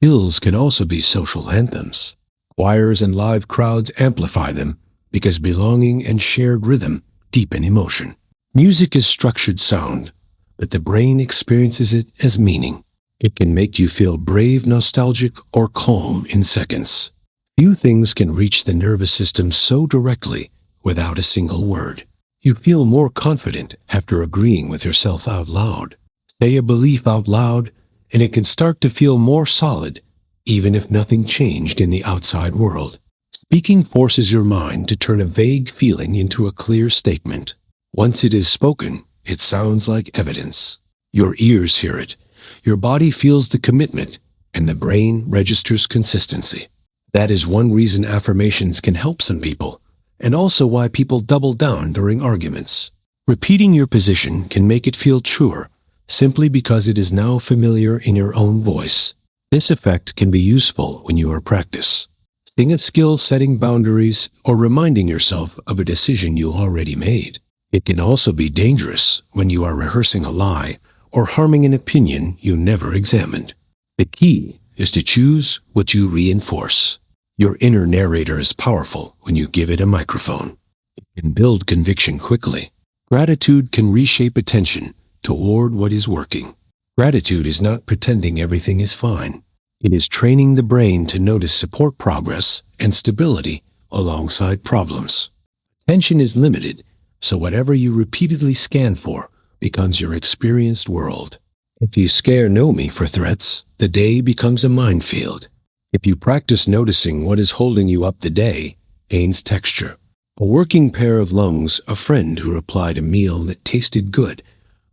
Chills can also be social anthems. Choirs and live crowds amplify them because belonging and shared rhythm deepen emotion. Music is structured sound, but the brain experiences it as meaning. It can make you feel brave, nostalgic, or calm in seconds. Few things can reach the nervous system so directly without a single word. You feel more confident after agreeing with yourself out loud. Say a belief out loud, and it can start to feel more solid, even if nothing changed in the outside world. Speaking forces your mind to turn a vague feeling into a clear statement. Once it is spoken, it sounds like evidence. Your ears hear it, your body feels the commitment, and the brain registers consistency. That is one reason affirmations can help some people, and also why people double down during arguments. Repeating your position can make it feel truer, simply because it is now familiar in your own voice. This effect can be useful when you are practice. Sing a skill, setting boundaries, or reminding yourself of a decision you already made. It can also be dangerous when you are rehearsing a lie or harming an opinion you never examined. The key is to choose what you reinforce. Your inner narrator is powerful when you give it a microphone. It can build conviction quickly. Gratitude can reshape attention toward what is working. Gratitude is not pretending everything is fine. It is training the brain to notice support, progress, and stability alongside problems. Attention is limited, so whatever you repeatedly scan for becomes your experienced world. If you scare me for threats, the day becomes a minefield. If you practice noticing what is holding you up, the day gains texture. A working pair of lungs, a friend who replied a meal that tasted good,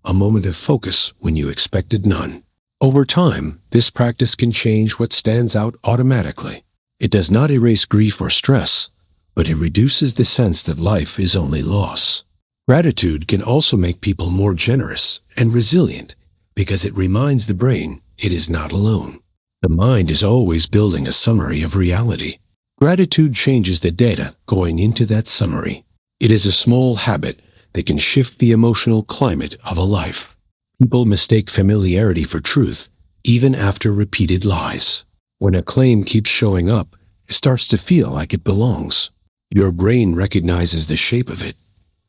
a moment of focus when you expected none. Over time, this practice can change what stands out automatically. It does not erase grief or stress, but it reduces the sense that life is only loss. Gratitude can also make people more generous and resilient because it reminds the brain it is not alone. The mind is always building a summary of reality. Gratitude changes the data going into that summary. It is a small habit that can shift the emotional climate of a life. People mistake familiarity for truth, even after repeated lies. When a claim keeps showing up, it starts to feel like it belongs. Your brain recognizes the shape of it,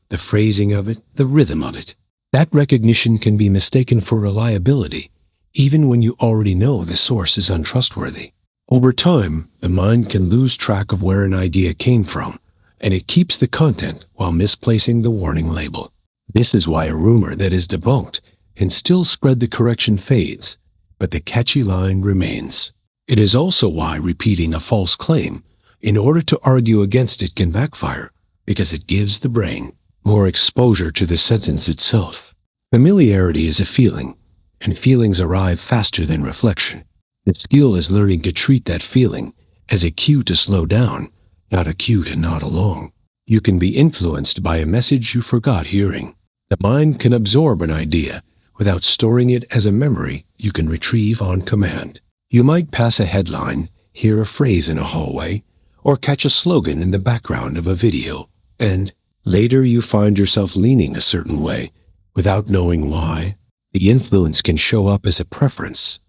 the phrasing of it, the rhythm of it. That recognition can be mistaken for reliability, even when you already know the source is untrustworthy. Over time, the mind can lose track of where an idea came from, and it keeps the content while misplacing the warning label. This is why a rumor that is debunked can still spread the correction fades, but the catchy line remains. It is also why repeating a false claim in order to argue against it can backfire, because it gives the brain more exposure to the sentence itself. Familiarity is a feeling, and feelings arrive faster than reflection. The skill is learning to treat that feeling as a cue to slow down, not a cue to nod along. You can be influenced by a message you forgot hearing. The mind can absorb an idea without storing it as a memory you can retrieve on command. You might pass a headline, hear a phrase in a hallway, or catch a slogan in the background of a video, and later you find yourself leaning a certain way without knowing why. The influence can show up as a preference,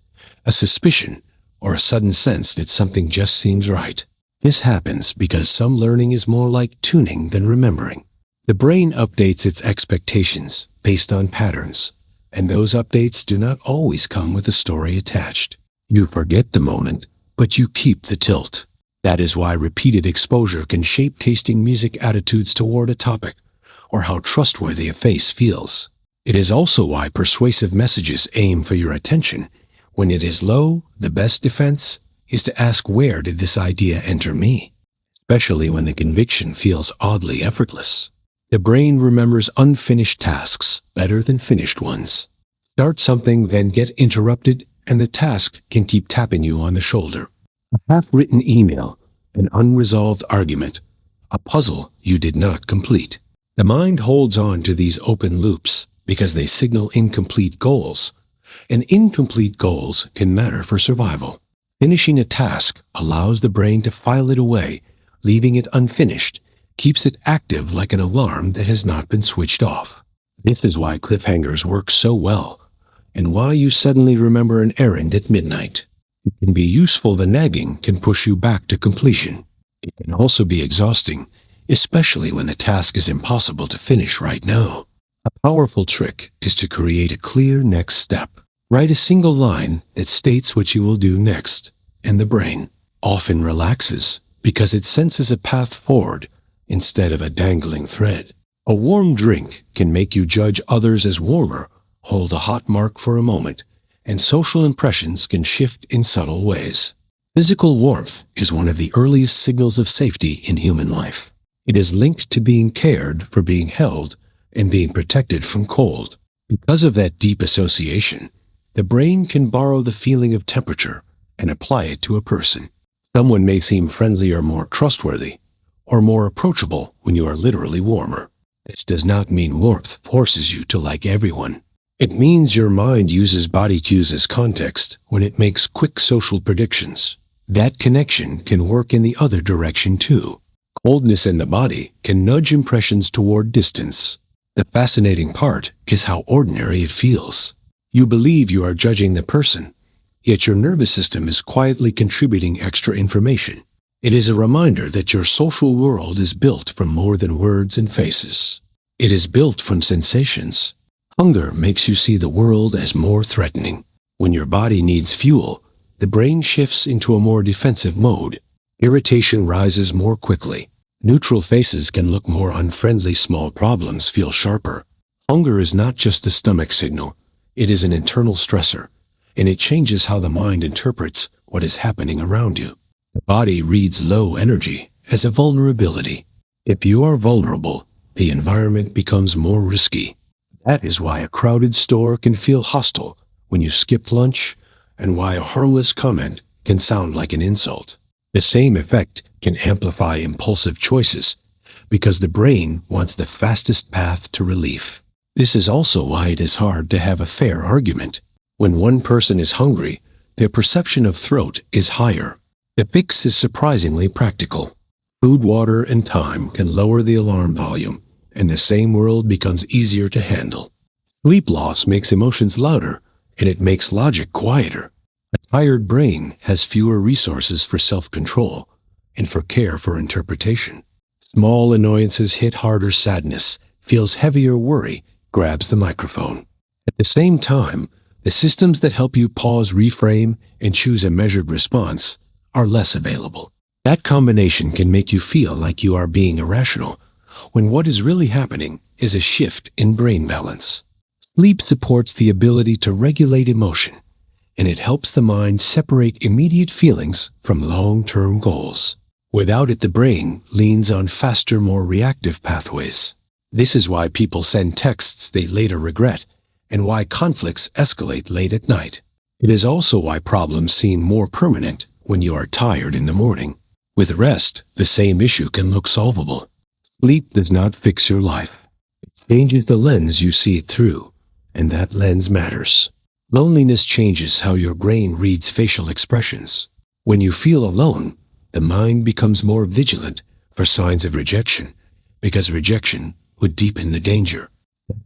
a suspicion, or a sudden sense that something just seems right. This happens because some learning is more like tuning than remembering. The brain updates its expectations based on patterns, and those updates do not always come with a story attached. You forget the moment, but you keep the tilt. That is why repeated exposure can shape tasting music attitudes toward a topic, or how trustworthy a face feels. It is also why persuasive messages aim for your attention. When it is low, the best defense is to ask, where did this idea enter me? Especially when the conviction feels oddly effortless. The brain remembers unfinished tasks better than finished ones. Start something, then get interrupted, and the task can keep tapping you on the shoulder. A half-written email, an unresolved argument, a puzzle you did not complete. The mind holds on to these open loops because they signal incomplete goals, and incomplete goals can matter for survival. Finishing a task allows the brain to file it away. Leaving it unfinished keeps it active like an alarm that has not been switched off. This is why cliffhangers work so well, and why you suddenly remember an errand at midnight. It can be useful. The nagging can push you back to completion. It can also be exhausting, especially when the task is impossible to finish right now. A powerful trick is to create a clear next step. Write a single line that states what you will do next, and the brain often relaxes because it senses a path forward instead of a dangling thread. A warm drink can make you judge others as warmer, hold a hot mark for a moment, and social impressions can shift in subtle ways. Physical warmth is one of the earliest signals of safety in human life. It is linked to being cared for, being held, and being protected from cold. Because of that deep association, the brain can borrow the feeling of temperature and apply it to a person. Someone may seem friendly or more trustworthy, or more approachable when you are literally warmer. This does not mean warmth forces you to like everyone. It means your mind uses body cues as context when it makes quick social predictions. That connection can work in the other direction too. Coldness in the body can nudge impressions toward distance. The fascinating part is how ordinary it feels. You believe you are judging the person, yet your nervous system is quietly contributing extra information. It is a reminder that your social world is built from more than words and faces. It is built from sensations. Hunger makes you see the world as more threatening. When your body needs fuel, the brain shifts into a more defensive mode. Irritation rises more quickly. Neutral faces can look more unfriendly. Small problems feel sharper. Hunger is not just the stomach signal. It is an internal stressor, and it changes how the mind interprets what is happening around you. The body reads low energy as a vulnerability. If you are vulnerable, the environment becomes more risky. That is why a crowded store can feel hostile when you skip lunch, and why a harmless comment can sound like an insult. The same effect can amplify impulsive choices because the brain wants the fastest path to relief. This is also why it is hard to have a fair argument. When one person is hungry, their perception of throat is higher. The fix is surprisingly practical. Food, water, and time can lower the alarm volume, and the same world becomes easier to handle. Sleep loss makes emotions louder, and it makes logic quieter. A tired brain has fewer resources for self-control and for care for interpretation. Small annoyances hit harder, sadness feels heavier, worry grabs the microphone. At the same time, the systems that help you pause, reframe, and choose a measured response are less available. That combination can make you feel like you are being irrational, when what is really happening is a shift in brain balance. Sleep supports the ability to regulate emotion, and it helps the mind separate immediate feelings from long-term goals. Without it, the brain leans on faster, more reactive pathways. This is why people send texts they later regret, and why conflicts escalate late at night. It is also why problems seem more permanent when you are tired in the morning. With rest, the same issue can look solvable. Sleep does not fix your life. It changes the lens you see it through, and that lens matters. Loneliness changes how your brain reads facial expressions. When you feel alone, the mind becomes more vigilant for signs of rejection, because rejection would deepen the danger.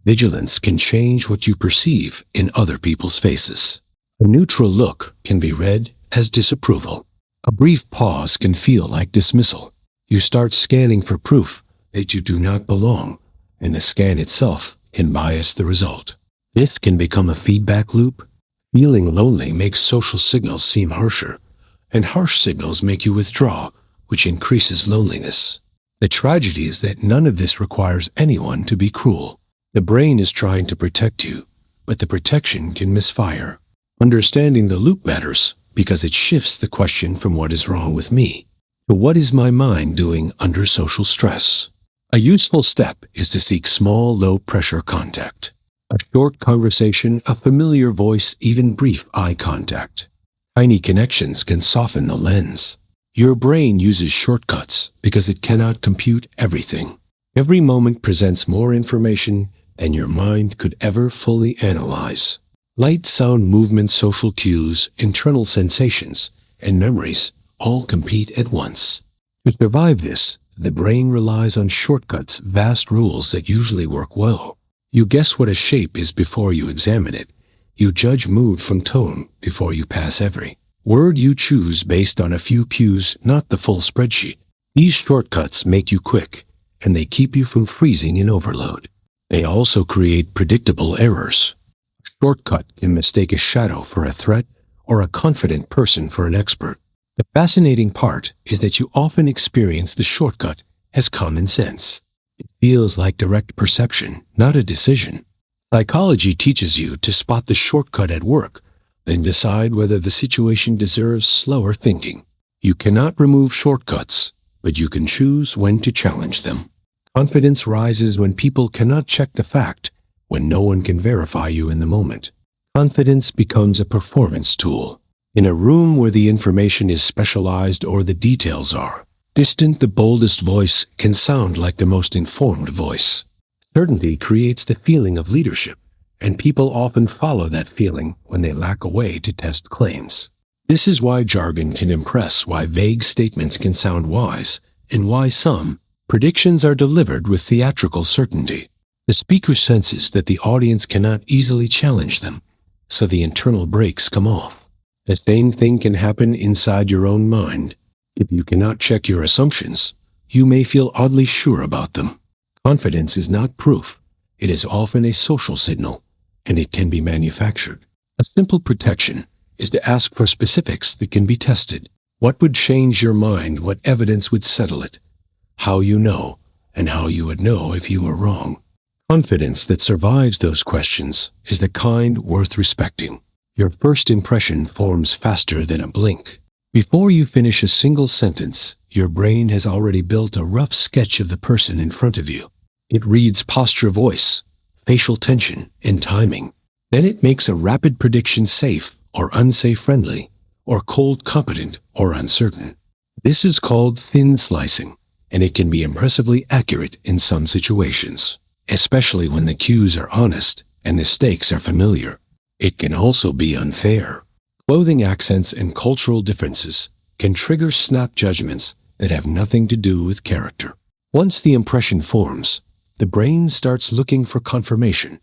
Vigilance can change what you perceive in other people's faces. A neutral look can be read as disapproval. A brief pause can feel like dismissal. You start scanning for proof that you do not belong, and the scan itself can bias the result. This can become a feedback loop. Feeling lonely makes social signals seem harsher, and harsh signals make you withdraw, which increases loneliness. The tragedy is that none of this requires anyone to be cruel. The brain is trying to protect you, but the protection can misfire. Understanding the loop matters because it shifts the question from what is wrong with me to what is my mind doing under social stress. A useful step is to seek small, low-pressure contact. A short conversation, a familiar voice, even brief eye contact. Tiny connections can soften the lens. Your brain uses shortcuts because it cannot compute everything. Every moment presents more information than your mind could ever fully analyze. Light, sound, movement, social cues, internal sensations, and memories all compete at once. To survive this, the brain relies on shortcuts, vast rules that usually work well. You guess what a shape is before you examine it. You judge mood from tone before you pass every word you choose based on a few cues, not the full spreadsheet. These shortcuts make you quick, and they keep you from freezing in overload. They also create predictable errors. A shortcut can mistake a shadow for a threat or a confident person for an expert. The fascinating part is that you often experience the shortcut as common sense. It feels like direct perception, not a decision. Psychology teaches you to spot the shortcut at work, then decide whether the situation deserves slower thinking. You cannot remove shortcuts, but you can choose when to challenge them. Confidence rises when people cannot check the fact, when no one can verify you in the moment. Confidence becomes a performance tool. In a room where the information is specialized or the details are distant, the boldest voice can sound like the most informed voice. Certainty creates the feeling of leadership, and people often follow that feeling when they lack a way to test claims. This is why jargon can impress, why vague statements can sound wise, and why some predictions are delivered with theatrical certainty. The speaker senses that the audience cannot easily challenge them, so the internal brakes come off. The same thing can happen inside your own mind. If you cannot check your assumptions, you may feel oddly sure about them. Confidence is not proof. It is often a social signal, and it can be manufactured. A simple protection is to ask for specifics that can be tested. What would change your mind? What evidence would settle it? How you know, and how you would know if you were wrong. Confidence that survives those questions is the kind worth respecting. Your first impression forms faster than a blink. Before you finish a single sentence, your brain has already built a rough sketch of the person in front of you. It reads posture, voice, facial tension, and timing. Then it makes a rapid prediction: safe or unsafe, friendly or cold, competent or uncertain. This is called thin slicing, and it can be impressively accurate in some situations, especially when the cues are honest and the stakes are familiar. It can also be unfair. Clothing accents and cultural differences can trigger snap judgments that have nothing to do with character. Once the impression forms, the brain starts looking for confirmation,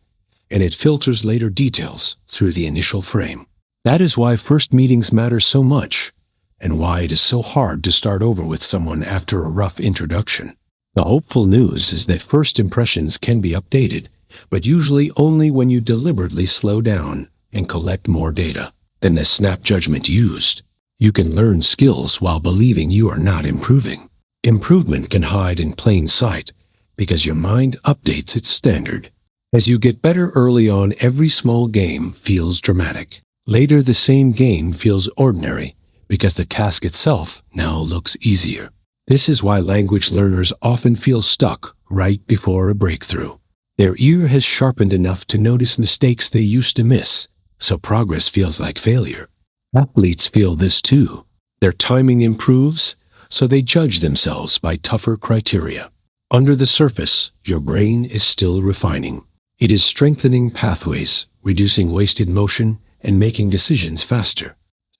and it filters later details through the initial frame. That is why first meetings matter so much, and why it is so hard to start over with someone after a rough introduction. The hopeful news is that first impressions can be updated, but usually only when you deliberately slow down and collect more data than the snap judgment used. You can learn skills while believing you are not improving. Improvement can hide in plain sight because your mind updates its standard. As you get better early on, every small game feels dramatic. Later, the same game feels ordinary because the task itself now looks easier. This is why language learners often feel stuck right before a breakthrough. Their ear has sharpened enough to notice mistakes they used to miss, so progress feels like failure. Athletes feel this too. Their timing improves, so they judge themselves by tougher criteria. Under the surface, your brain is still refining. It is strengthening pathways, reducing wasted motion, and making decisions faster.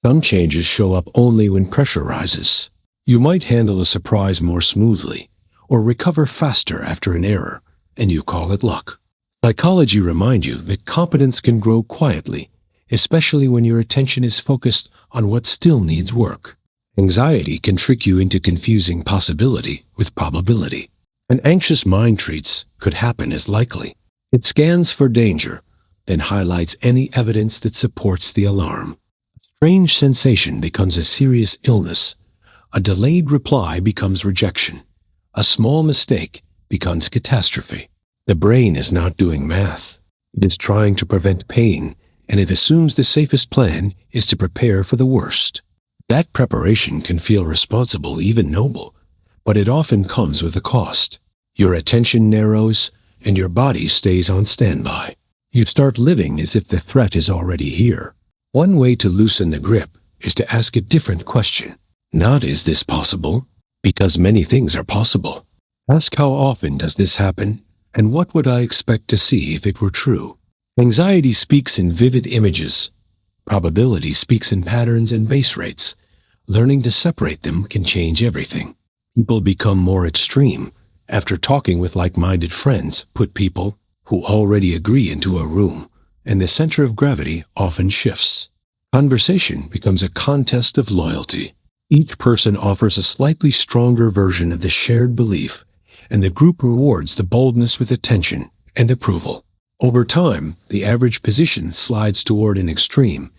Some changes show up only when pressure rises. You might handle a surprise more smoothly, or recover faster after an error, and you call it luck. Psychology reminds you that competence can grow quietly, especially when your attention is focused on what still needs work. Anxiety can trick you into confusing possibility with probability. An anxious mind treats could happen as likely. It scans for danger, then highlights any evidence that supports the alarm. A strange sensation becomes a serious illness. A delayed reply becomes rejection. A small mistake becomes catastrophe. The brain is not doing math. It is trying to prevent pain, and it assumes the safest plan is to prepare for the worst. That preparation can feel responsible, even noble, but it often comes with a cost. Your attention narrows, and your body stays on standby. You start living as if the threat is already here. One way to loosen the grip is to ask a different question. Not "is this possible?" because many things are possible. Ask "how often does this happen?" and "what would I expect to see if it were true?" Anxiety speaks in vivid images. Probability speaks in patterns and base rates. Learning to separate them can change everything. People become more extreme after talking with like-minded friends. Put people who already agree into a room, and the center of gravity often shifts. Conversation becomes a contest of loyalty. Each person offers a slightly stronger version of the shared belief, and the group rewards the boldness with attention and approval. Over time, the average position slides toward an extreme,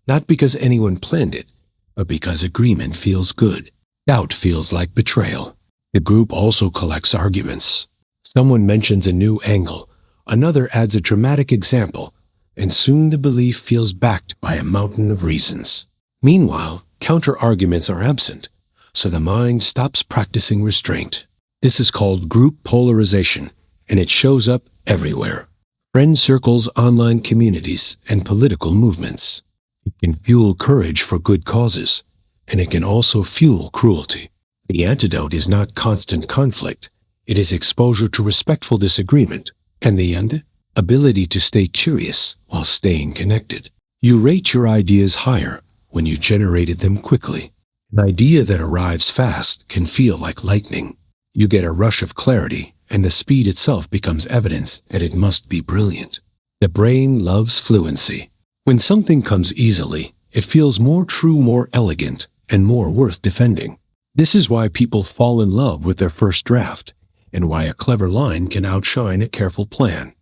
not because anyone planned it, but because agreement feels good. Doubt feels like betrayal. The group also collects arguments. Someone mentions a new angle, another adds a dramatic example, and soon the belief feels backed by a mountain of reasons. Meanwhile, counter-arguments are absent, so the mind stops practicing restraint. This is called group polarization, and it shows up everywhere. Friend circles, online communities, and political movements. It can fuel courage for good causes, and it can also fuel cruelty. The antidote is not constant conflict. It is exposure to respectful disagreement, and the end, ability to stay curious while staying connected. You rate your ideas higher when you generated them quickly. An idea that arrives fast can feel like lightning. You get a rush of clarity, and the speed itself becomes evidence that it must be brilliant. The brain loves fluency. When something comes easily, it feels more true, more elegant, and more worth defending. This is why people fall in love with their first draft, and why a clever line can outshine a careful plan.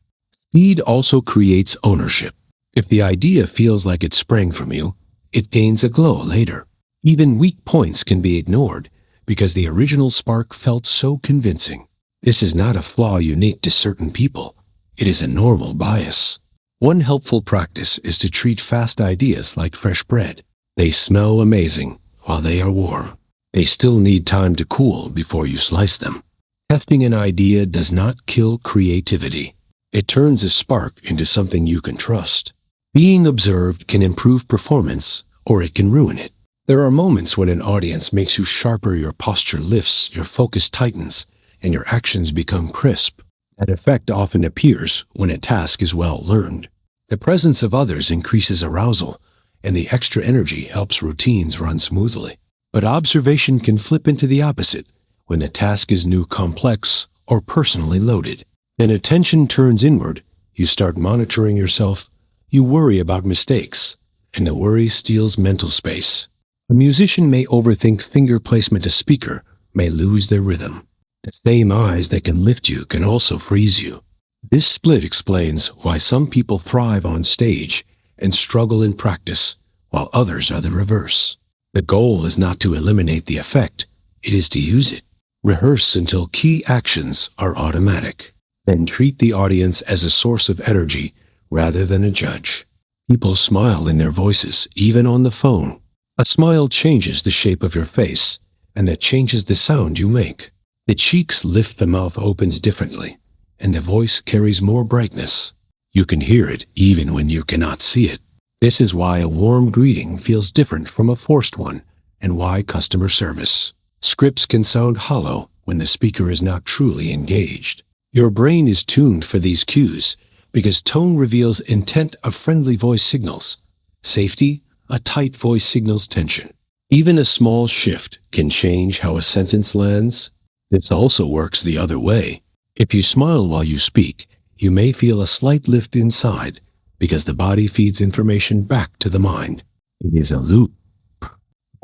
Speed also creates ownership. If the idea feels like it sprang from you, it gains a glow later. Even weak points can be ignored because the original spark felt so convincing. This is not a flaw unique to certain people. It is a normal bias. One helpful practice is to treat fast ideas like fresh bread. They smell amazing, while they are warm. They still need time to cool before you slice them. Testing an idea does not kill creativity. It turns a spark into something you can trust. Being observed can improve performance, or it can ruin it. There are moments when an audience makes you sharper, your posture lifts, your focus tightens, and your actions become crisp. That effect often appears when a task is well learned. The presence of others increases arousal, and the extra energy helps routines run smoothly. But observation can flip into the opposite when the task is new, complex, or personally loaded. Then attention turns inward, you start monitoring yourself, you worry about mistakes, and the worry steals mental space. A musician may overthink finger placement, a speaker may lose their rhythm. The same eyes that can lift you can also freeze you. This split explains why some people thrive on stage and struggle in practice, while others are the reverse. The goal is not to eliminate the effect, it is to use it. Rehearse until key actions are automatic. Then treat the audience as a source of energy rather than a judge. People smile in their voices, even on the phone. A smile changes the shape of your face, and that changes the sound you make. The cheeks lift, the mouth opens differently, and the voice carries more brightness. You can hear it even when you cannot see it. This is why a warm greeting feels different from a forced one, and why customer service scripts can sound hollow when the speaker is not truly engaged. Your brain is tuned for these cues because tone reveals intent, a friendly voice signals safety, a tight voice signals tension. Even a small shift can change how a sentence lands. This also works the other way. If you smile while you speak, you may feel a slight lift inside because the body feeds information back to the mind. It is a loop.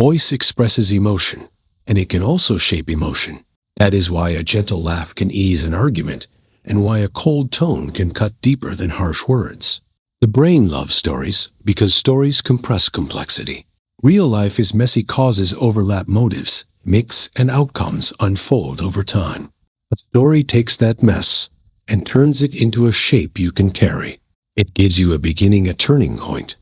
Voice expresses emotion, and it can also shape emotion. That is why a gentle laugh can ease an argument, and why a cold tone can cut deeper than harsh words. The brain loves stories because stories compress complexity. Real life is messy, causes overlap, motives mix, and outcomes unfold over time. A story takes that mess and turns it into a shape you can carry. It gives you a beginning, a turning point,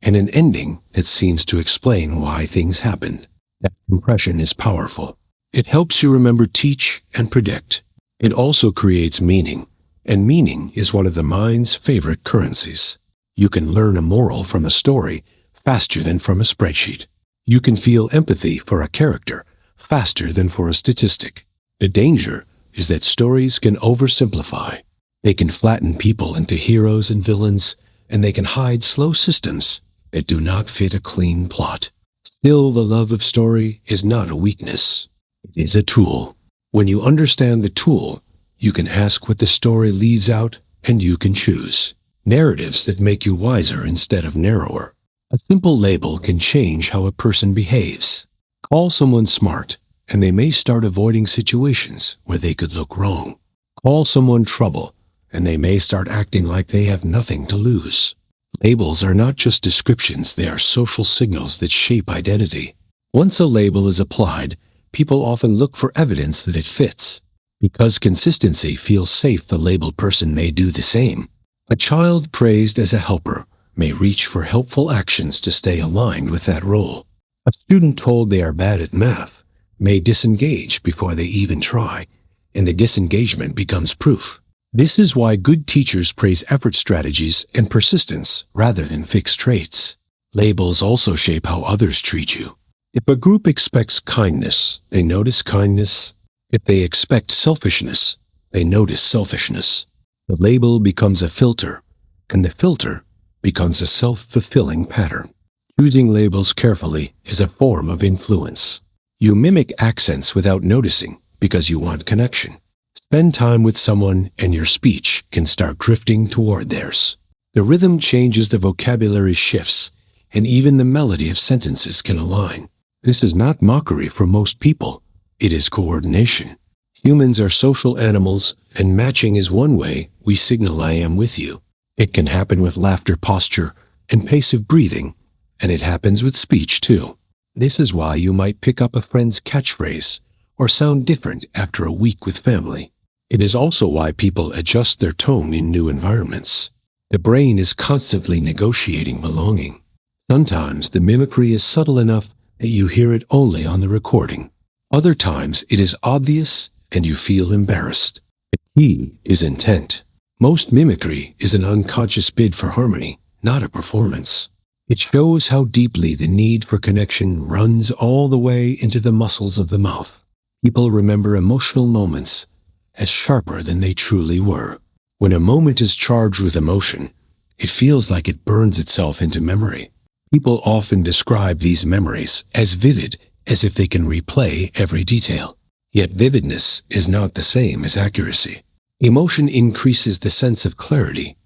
and an ending that seems to explain why things happened. That compression is powerful. It helps you remember, teach, and predict. It also creates meaning, and meaning is one of the mind's favorite currencies. You can learn a moral from a story faster than from a spreadsheet. You can feel empathy for a character faster than for a statistic. The danger is that stories can oversimplify. They can flatten people into heroes and villains, and they can hide slow systems that do not fit a clean plot. Still, the love of story is not a weakness. It is a tool. When you understand the tool, you can ask what the story leaves out, and you can choose narratives that make you wiser instead of narrower. A simple label can change how a person behaves. Call someone smart, and they may start avoiding situations where they could look wrong. Call someone trouble, and they may start acting like they have nothing to lose. Labels are not just descriptions, they are social signals that shape identity. Once a label is applied, people often look for evidence that it fits. Because consistency feels safe, the labeled person may do the same. A child praised as a helper may reach for helpful actions to stay aligned with that role. A student told they are bad at math may disengage before they even try, and the disengagement becomes proof. This is why good teachers praise effort, strategies, and persistence rather than fixed traits. Labels also shape how others treat you. If a group expects kindness, they notice kindness. If they expect selfishness, they notice selfishness. The label becomes a filter, and the filter becomes a self-fulfilling pattern. Choosing labels carefully is a form of influence. You mimic accents without noticing because you want connection. Spend time with someone and your speech can start drifting toward theirs. The rhythm changes, the vocabulary shifts, and even the melody of sentences can align. This is not mockery for most people. It is coordination. Humans are social animals, and matching is one way we signal I am with you. It can happen with laughter, posture, and pace of breathing, and it happens with speech too. This is why you might pick up a friend's catchphrase or sound different after a week with family. It is also why people adjust their tone in new environments. The brain is constantly negotiating belonging. Sometimes the mimicry is subtle enough that you hear it only on the recording. Other times it is obvious and you feel embarrassed. The key is intent. Most mimicry is an unconscious bid for harmony, not a performance. It shows how deeply the need for connection runs all the way into the muscles of the mouth. People remember emotional moments as sharper than they truly were. When a moment is charged with emotion, it feels like it burns itself into memory. People often describe these memories as vivid, as if they can replay every detail. Yet vividness is not the same as accuracy. Emotion increases the sense of clarity,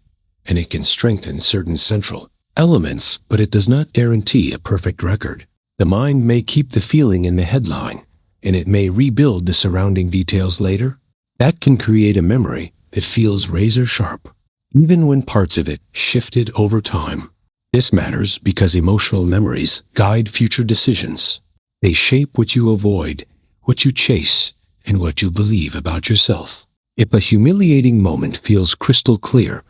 and it can strengthen certain central elements, but it does not guarantee a perfect record. The mind may keep the feeling in the headline, and it may rebuild the surrounding details later. That can create a memory that feels razor sharp, even when parts of it shifted over time. This matters because emotional memories guide future decisions. They shape what you avoid, what you chase, and what you believe about yourself. If a humiliating moment feels crystal clear,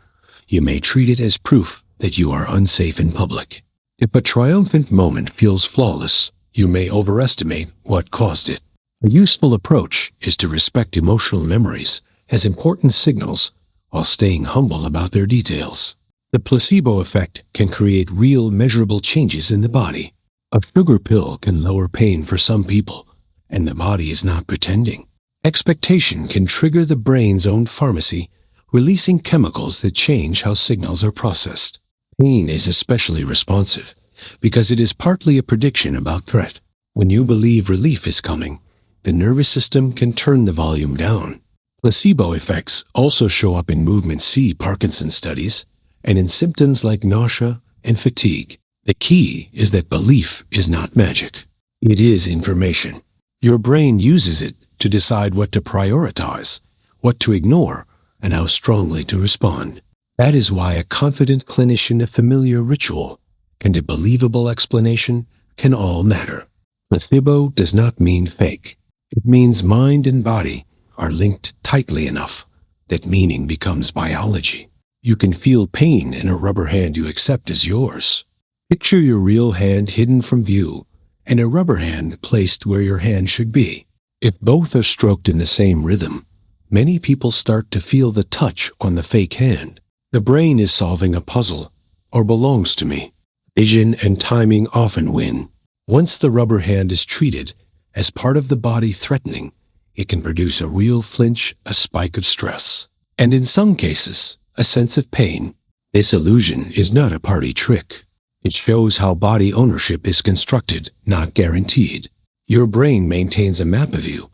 you may treat it as proof that you are unsafe in public. If a triumphant moment feels flawless, you may overestimate what caused it. A useful approach is to respect emotional memories as important signals while staying humble about their details. The placebo effect can create real measurable changes in the body. A sugar pill can lower pain for some people, and the body is not pretending. Expectation can trigger the brain's own pharmacy, releasing chemicals that change how signals are processed. Pain is especially responsive because it is partly a prediction about threat. When you believe relief is coming, the nervous system can turn the volume down. Placebo effects also show up in movement C Parkinson studies and in symptoms like nausea and fatigue. The key is that belief is not magic. It is information. Your brain uses it to decide what to prioritize, what to ignore, and how strongly to respond. That is why a confident clinician, a familiar ritual, and a believable explanation can all matter. Placebo does not mean fake. It means mind and body are linked tightly enough that meaning becomes biology. You can feel pain in a rubber hand you accept as yours. Picture your real hand hidden from view and a rubber hand placed where your hand should be. If both are stroked in the same rhythm, many people start to feel the touch on the fake hand. The brain is solving a puzzle, or belongs to me. Vision and timing often win. Once the rubber hand is treated as part of the body threatening, it can produce a real flinch, a spike of stress, and in some cases, a sense of pain. This illusion is not a party trick. It shows how body ownership is constructed, not guaranteed. Your brain maintains a map of you,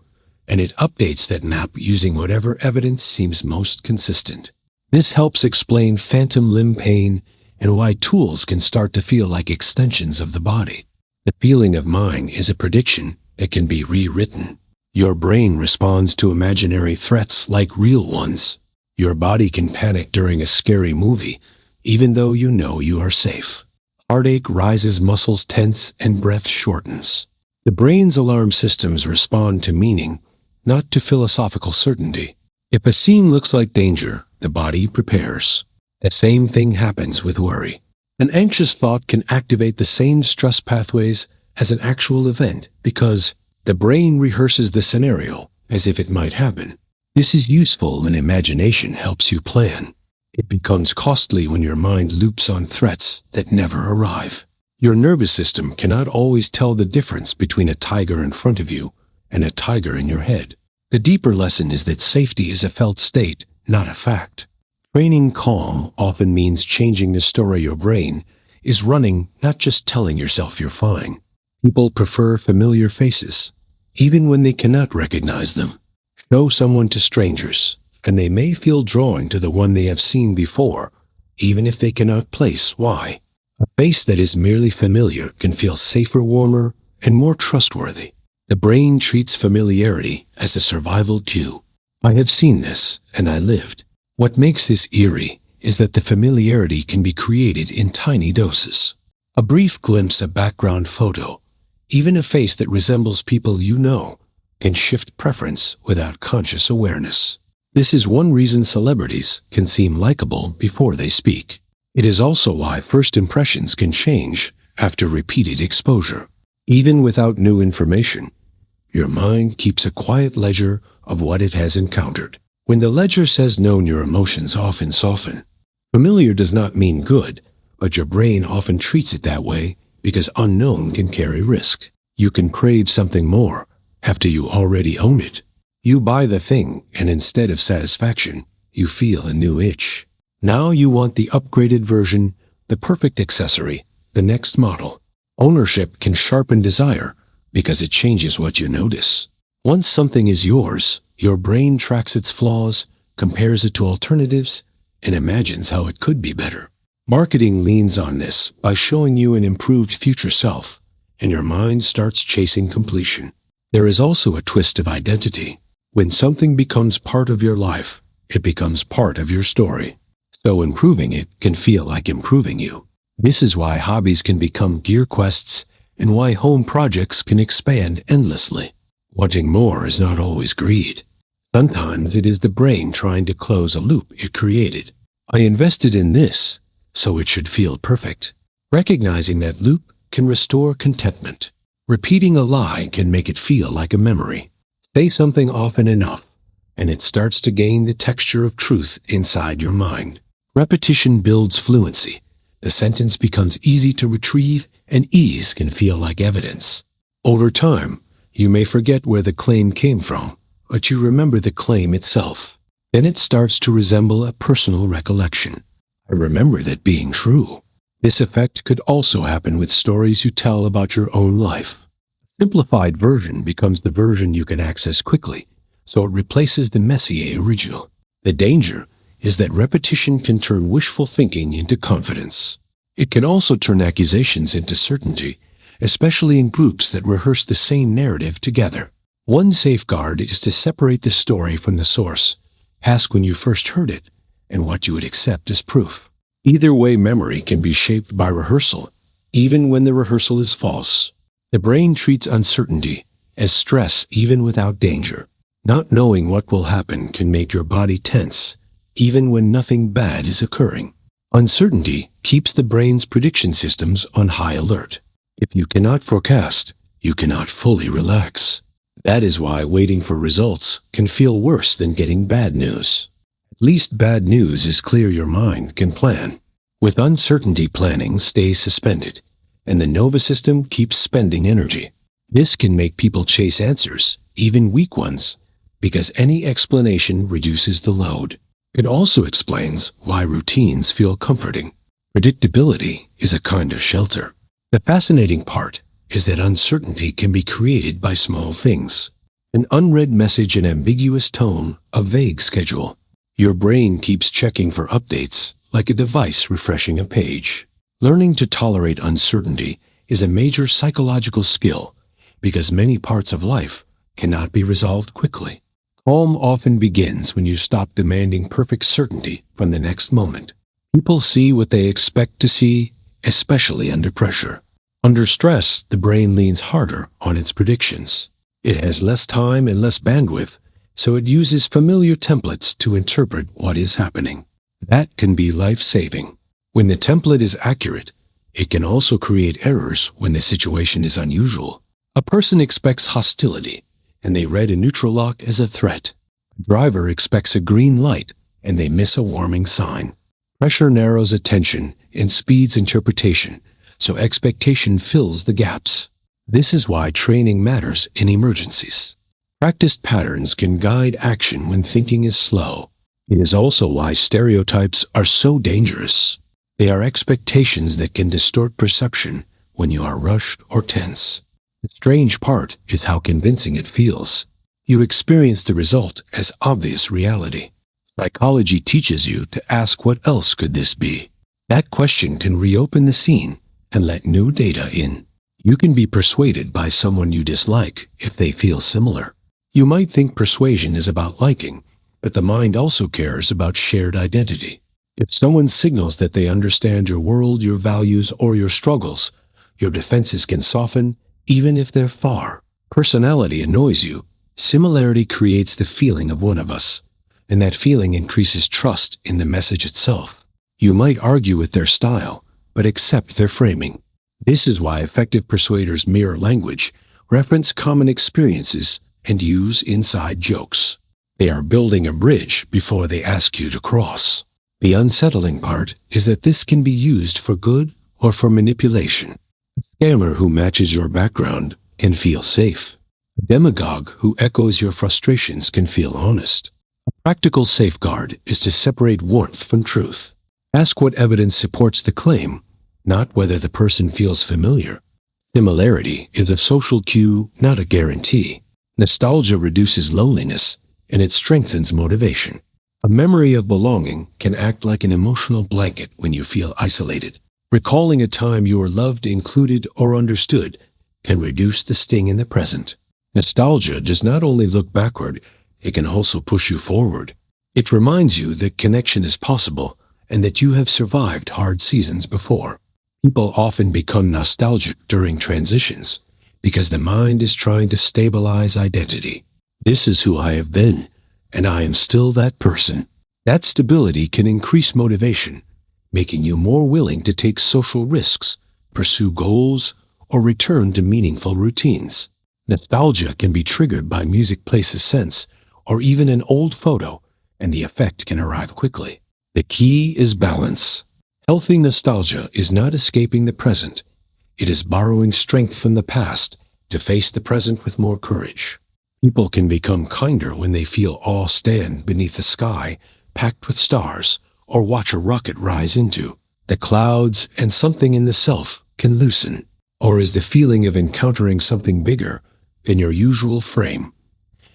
and it updates that map using whatever evidence seems most consistent. This helps explain phantom limb pain and why tools can start to feel like extensions of the body. The feeling of mine is a prediction that can be rewritten. Your brain responds to imaginary threats like real ones. Your body can panic during a scary movie, even though you know you are safe. Heartache rises, muscles tense, and breath shortens. The brain's alarm systems respond to meaning, not to philosophical certainty. If a scene looks like danger, the body prepares. The same thing happens with worry. An anxious thought can activate the same stress pathways as an actual event because the brain rehearses the scenario as if it might happen. This is useful when imagination helps you plan. It becomes costly when your mind loops on threats that never arrive. Your nervous system cannot always tell the difference between a tiger in front of you and a tiger in your head. The deeper lesson is that safety is a felt state, not a fact. Training calm often means changing the story your brain is running, not just telling yourself you're fine. People prefer familiar faces, even when they cannot recognize them. Show someone to strangers, and they may feel drawn to the one they have seen before, even if they cannot place why. A face that is merely familiar can feel safer, warmer, and more trustworthy. The brain treats familiarity as a survival cue. I have seen this, and I lived. What makes this eerie is that the familiarity can be created in tiny doses. A brief glimpse, a background photo, even a face that resembles people you know, can shift preference without conscious awareness. This is one reason celebrities can seem likable before they speak. It is also why first impressions can change after repeated exposure. Even without new information, your mind keeps a quiet ledger of what it has encountered. When the ledger says known, your emotions often soften. Familiar does not mean good, but your brain often treats it that way because unknown can carry risk. You can crave something more after you already own it. You buy the thing, and instead of satisfaction, you feel a new itch. Now you want the upgraded version, the perfect accessory, the next model. Ownership can sharpen desire because it changes what you notice. Once something is yours, your brain tracks its flaws, compares it to alternatives, and imagines how it could be better. Marketing leans on this by showing you an improved future self, and your mind starts chasing completion. There is also a twist of identity. When something becomes part of your life, it becomes part of your story. So improving it can feel like improving you. This is why hobbies can become gear quests and why home projects can expand endlessly. Wanting more is not always greed. Sometimes it is the brain trying to close a loop it created. I invested in this, so it should feel perfect. Recognizing that loop can restore contentment. Repeating a lie can make it feel like a memory. Say something often enough, and it starts to gain the texture of truth inside your mind. Repetition builds fluency. The sentence becomes easy to retrieve, and ease can feel like evidence. Over time, you may forget where the claim came from, but you remember the claim itself. Then it starts to resemble a personal recollection. I remember that being true. This effect could also happen with stories you tell about your own life. A simplified version becomes the version you can access quickly, so it replaces the messier original. The danger is that repetition can turn wishful thinking into confidence. It can also turn accusations into certainty, especially in groups that rehearse the same narrative together. One safeguard is to separate the story from the source. Ask when you first heard it and what you would accept as proof. Either way, memory can be shaped by rehearsal, even when the rehearsal is false. The brain treats uncertainty as stress even without danger. Not knowing what will happen can make your body tense, even when nothing bad is occurring. Uncertainty keeps the brain's prediction systems on high alert. If you cannot forecast, you cannot fully relax. That is why waiting for results can feel worse than getting bad news. At least bad news is clear your mind can plan. With uncertainty, planning stays suspended, and the nervous system keeps spending energy. This can make people chase answers, even weak ones, because any explanation reduces the load. It also explains why routines feel comforting. Predictability is a kind of shelter. The fascinating part is that uncertainty can be created by small things. An unread message, an ambiguous tone, a vague schedule. Your brain keeps checking for updates, like a device refreshing a page. Learning to tolerate uncertainty is a major psychological skill because many parts of life cannot be resolved quickly. Calm often begins when you stop demanding perfect certainty from the next moment. People see what they expect to see, especially under pressure. Under stress, the brain leans harder on its predictions. It has less time and less bandwidth, so it uses familiar templates to interpret what is happening. That can be life-saving. When the template is accurate, it can also create errors when the situation is unusual. A person expects hostility, and they read a neutral lock as a threat. A driver expects a green light, and they miss a warning sign. Pressure narrows attention and speeds interpretation, so expectation fills the gaps. This is why training matters in emergencies. Practiced patterns can guide action when thinking is slow. It is also why stereotypes are so dangerous. They are expectations that can distort perception when you are rushed or tense. The strange part is how convincing it feels. You experience the result as obvious reality. Psychology teaches you to ask, what else could this be? That question can reopen the scene and let new data in. You can be persuaded by someone you dislike if they feel similar. You might think persuasion is about liking, but the mind also cares about shared identity. If someone signals that they understand your world, your values, or your struggles, your defenses can soften, even if they're far. Personality annoys you. Similarity creates the feeling of one of us, and that feeling increases trust in the message itself. You might argue with their style, but accept their framing. This is why effective persuaders mirror language, reference common experiences, and use inside jokes. They are building a bridge before they ask you to cross. The unsettling part is that this can be used for good or for manipulation. A scammer who matches your background can feel safe. A demagogue who echoes your frustrations can feel honest. A practical safeguard is to separate warmth from truth. Ask what evidence supports the claim, not whether the person feels familiar. Similarity is a social cue, not a guarantee. Nostalgia reduces loneliness, and it strengthens motivation. A memory of belonging can act like an emotional blanket when you feel isolated. Recalling a time you were loved, included, or understood can reduce the sting in the present. Nostalgia does not only look backward, it can also push you forward. It reminds you that connection is possible and that you have survived hard seasons before. People often become nostalgic during transitions because the mind is trying to stabilize identity. This is who I have been, and I am still that person. That stability can increase motivation, making you more willing to take social risks, pursue goals, or return to meaningful routines. Nostalgia can be triggered by music places sense, or even an old photo, and the effect can arrive quickly. The key is balance. Healthy nostalgia is not escaping the present. It is borrowing strength from the past to face the present with more courage. People can become kinder when they feel awe stand beneath the sky, packed with stars, or watch a rocket rise into the clouds, and something in the self can loosen. Or is the feeling of encountering something bigger than your usual frame,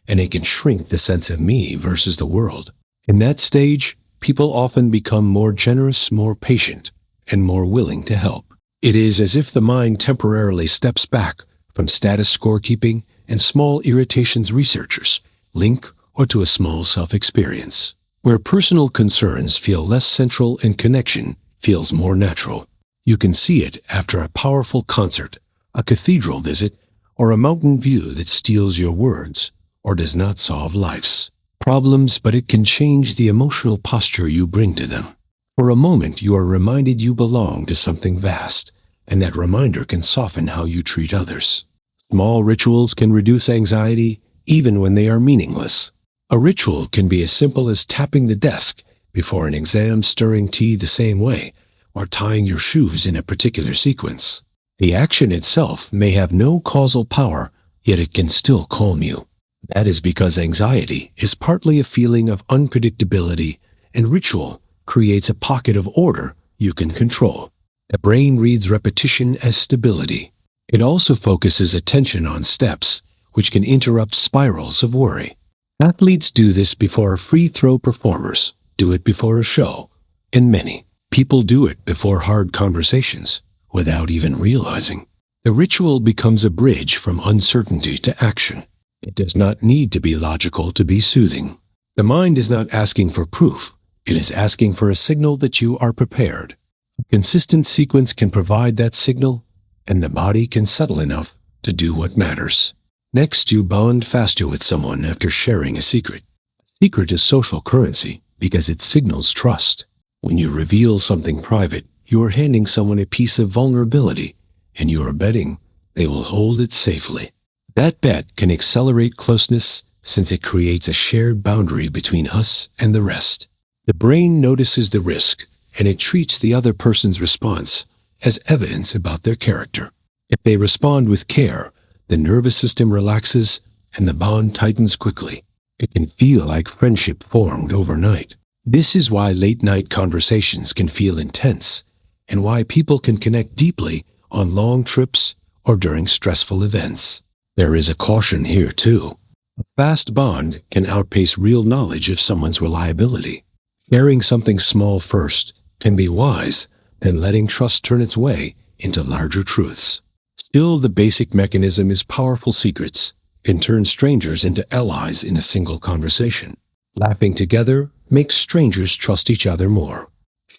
and it can shrink the sense of me versus the world. In that stage, people often become more generous, more patient, and more willing to help. It is as if the mind temporarily steps back from status scorekeeping and small irritations researchers link or to a small self-experience, where personal concerns feel less central and connection feels more natural. You can see it after a powerful concert, a cathedral visit, or a mountain view that steals your words or does not solve life's problems, but it can change the emotional posture you bring to them. For a moment, you are reminded you belong to something vast, and that reminder can soften how you treat others. Small rituals can reduce anxiety even when they are meaningless. A ritual can be as simple as tapping the desk before an exam, stirring tea the same way, or tying your shoes in a particular sequence. The action itself may have no causal power, yet it can still calm you. That is because anxiety is partly a feeling of unpredictability, and ritual creates a pocket of order you can control. The brain reads repetition as stability. It also focuses attention on steps, which can interrupt spirals of worry. Athletes do this before free throw performers, do it before a show, and many people do it before hard conversations without even realizing. The ritual becomes a bridge from uncertainty to action. It does not need to be logical to be soothing. The mind is not asking for proof. It is asking for a signal that you are prepared. A consistent sequence can provide that signal, and the body can settle enough to do what matters. Next, you bond faster with someone after sharing a secret. A secret is social currency because it signals trust. When you reveal something private, you are handing someone a piece of vulnerability, and you are betting they will hold it safely. That bet can accelerate closeness since it creates a shared boundary between us and the rest. The brain notices the risk, and it treats the other person's response as evidence about their character. If they respond with care, the nervous system relaxes and the bond tightens quickly. It can feel like friendship formed overnight. This is why late-night conversations can feel intense, and why people can connect deeply on long trips or during stressful events. There is a caution here, too. A fast bond can outpace real knowledge of someone's reliability. Sharing something small first can be wise, then letting trust turn its way into larger truths. Still, the basic mechanism is powerful secrets can turn strangers into allies in a single conversation. Laughing together makes strangers trust each other more.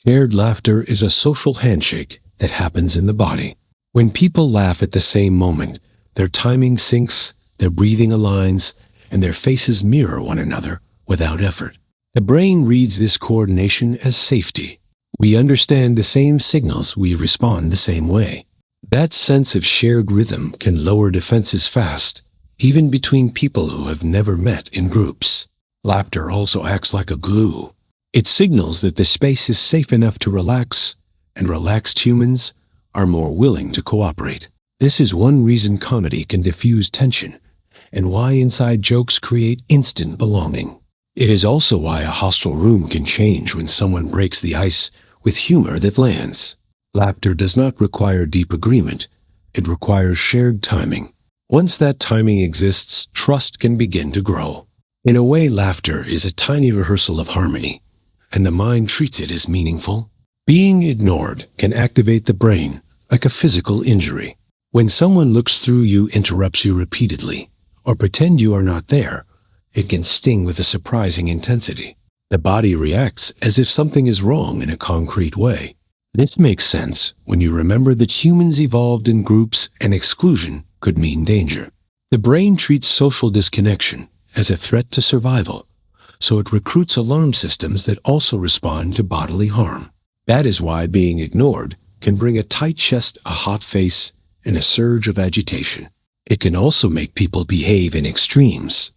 Shared laughter is a social handshake that happens in the body. When people laugh at the same moment, their timing syncs, their breathing aligns, and their faces mirror one another without effort. The brain reads this coordination as safety. We understand the same signals, we respond the same way. That sense of shared rhythm can lower defenses fast, even between people who have never met in groups. Laughter also acts like a glue. It signals that the space is safe enough to relax, and relaxed humans are more willing to cooperate. This is one reason comedy can diffuse tension, and why inside jokes create instant belonging. It is also why a hostile room can change when someone breaks the ice with humor that lands. Laughter does not require deep agreement. It requires shared timing. Once that timing exists, trust can begin to grow. In a way, laughter is a tiny rehearsal of harmony, and the mind treats it as meaningful. Being ignored can activate the brain like a physical injury. When someone looks through you, interrupts you repeatedly, or pretend you are not there, it can sting with a surprising intensity. The body reacts as if something is wrong in a concrete way. This makes sense when you remember that humans evolved in groups and exclusion could mean danger. The brain treats social disconnection as a threat to survival, so it recruits alarm systems that also respond to bodily harm. That is why being ignored can bring a tight chest, a hot face, and a surge of agitation. It can also make people behave in extremes.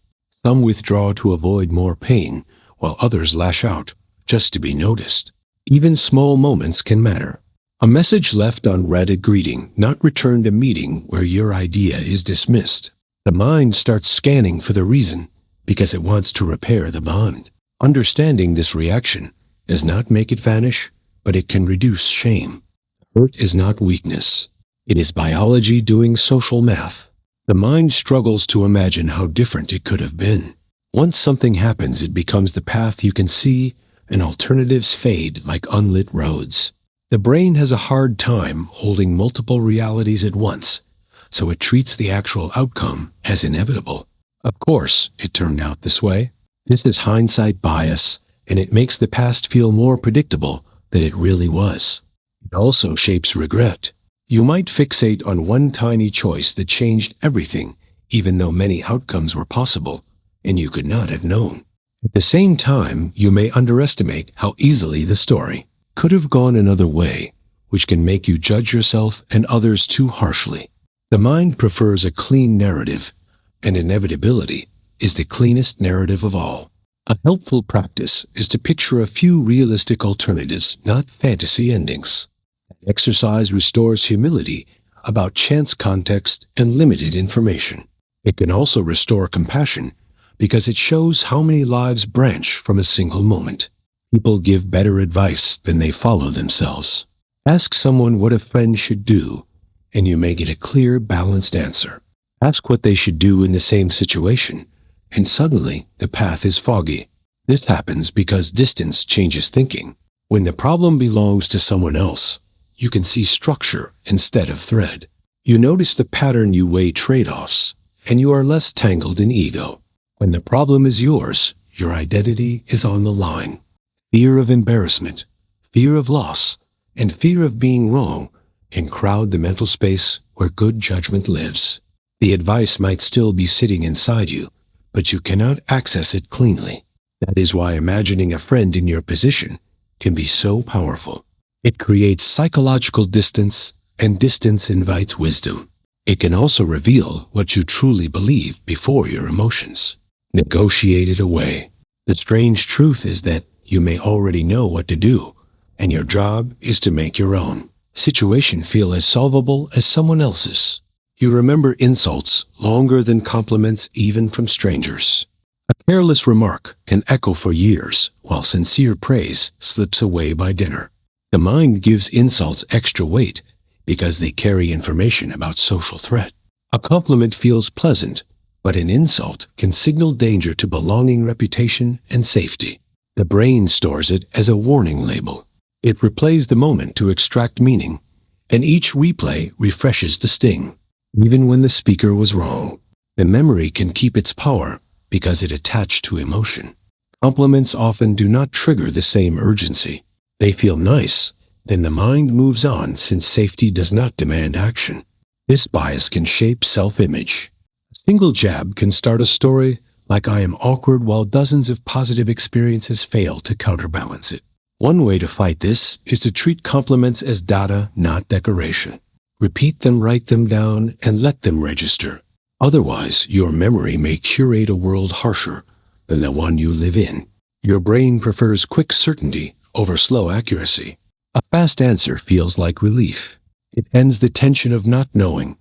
Some withdraw to avoid more pain, while others lash out just to be noticed. Even small moments can matter. A message left unread at greeting, not returned a meeting where your idea is dismissed. The mind starts scanning for the reason because it wants to repair the bond. Understanding this reaction does not make it vanish, but it can reduce shame. Hurt is not weakness. It is biology doing social math. The mind struggles to imagine how different it could have been. Once something happens, it becomes the path you can see, and alternatives fade like unlit roads. The brain has a hard time holding multiple realities at once, so it treats the actual outcome as inevitable. Of course, it turned out this way. This is hindsight bias, and it makes the past feel more predictable than it really was. It also shapes regret. You might fixate on one tiny choice that changed everything, even though many outcomes were possible, and you could not have known. At the same time, you may underestimate how easily the story could have gone another way, which can make you judge yourself and others too harshly. The mind prefers a clean narrative, and inevitability is the cleanest narrative of all. A helpful practice is to picture a few realistic alternatives, not fantasy endings. Exercise restores humility about chance context and limited information. It can also restore compassion because it shows how many lives branch from a single moment. People give better advice than they follow themselves. Ask someone what a friend should do, and you may get a clear, balanced answer. Ask what they should do in the same situation, and suddenly the path is foggy. This happens because distance changes thinking. When the problem belongs to someone else, you can see structure instead of thread. You notice the pattern, you weigh trade-offs, and you are less tangled in ego. When the problem is yours, your identity is on the line. Fear of embarrassment, fear of loss, and fear of being wrong can crowd the mental space where good judgment lives. The advice might still be sitting inside you, but you cannot access it cleanly. That is why imagining a friend in your position can be so powerful. It creates psychological distance, and distance invites wisdom. It can also reveal what you truly believe before your emotions. Negotiate it away. The strange truth is that you may already know what to do, and your job is to make your own situation feel as solvable as someone else's. You remember insults longer than compliments, even from strangers. A careless remark can echo for years, while sincere praise slips away by dinner. The mind gives insults extra weight because they carry information about social threat. A compliment feels pleasant, but an insult can signal danger to belonging, reputation, and safety. The brain stores it as a warning label. It replays the moment to extract meaning, and each replay refreshes the sting, even when the speaker was wrong. The memory can keep its power because it attached to emotion. Compliments often do not trigger the same urgency. They feel nice, then the mind moves on since safety does not demand action. This bias can shape self-image. A single jab can start a story like I am awkward, while dozens of positive experiences fail to counterbalance it. One way to fight this is to treat compliments as data, not decoration. Repeat them, write them down, and let them register. Otherwise, your memory may curate a world harsher than the one you live in. Your brain prefers quick certainty over slow accuracy. A fast answer feels like relief. It ends the tension of not knowing,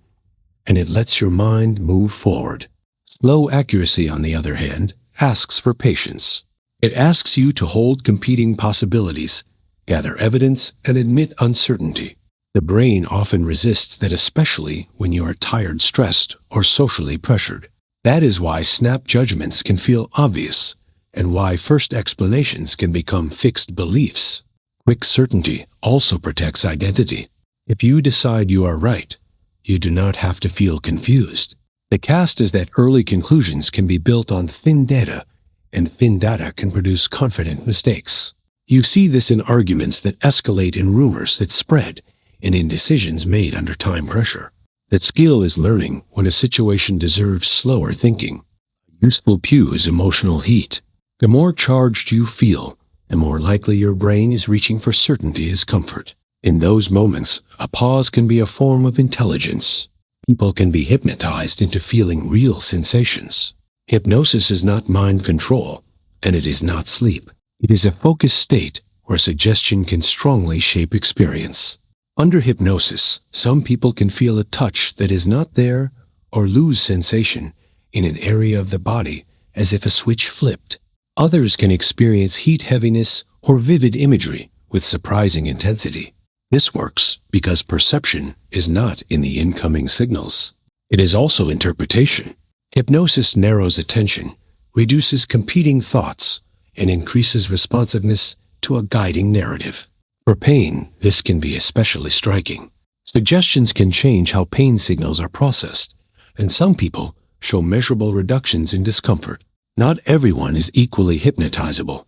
and it lets your mind move forward. Slow accuracy, on the other hand, asks for patience. It asks you to hold competing possibilities, gather evidence, and admit uncertainty. The brain often resists that, especially when you are tired, stressed, or socially pressured. That is why snap judgments can feel obvious, and why first explanations can become fixed beliefs. Quick certainty also protects identity. If you decide you are right, you do not have to feel confused. The cast is that early conclusions can be built on thin data, and thin data can produce confident mistakes. You see this in arguments that escalate, in rumors that spread, and in decisions made under time pressure. The skill is learning when a situation deserves slower thinking. A useful cue is emotional heat. The more charged you feel, the more likely your brain is reaching for certainty as comfort. In those moments, a pause can be a form of intelligence. People can be hypnotized into feeling real sensations. Hypnosis is not mind control, and it is not sleep. It is a focused state where suggestion can strongly shape experience. Under hypnosis, some people can feel a touch that is not there or lose sensation in an area of the body as if a switch flipped. Others can experience heat, heaviness, or vivid imagery with surprising intensity. This works because perception is not in the incoming signals. It is also interpretation. Hypnosis narrows attention, reduces competing thoughts, and increases responsiveness to a guiding narrative. For pain, this can be especially striking. Suggestions can change how pain signals are processed, and some people show measurable reductions in discomfort. Not everyone is equally hypnotizable,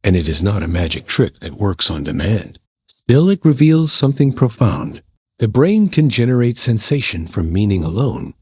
and it is not a magic trick that works on demand. Still, it reveals something profound. The brain can generate sensation from meaning alone.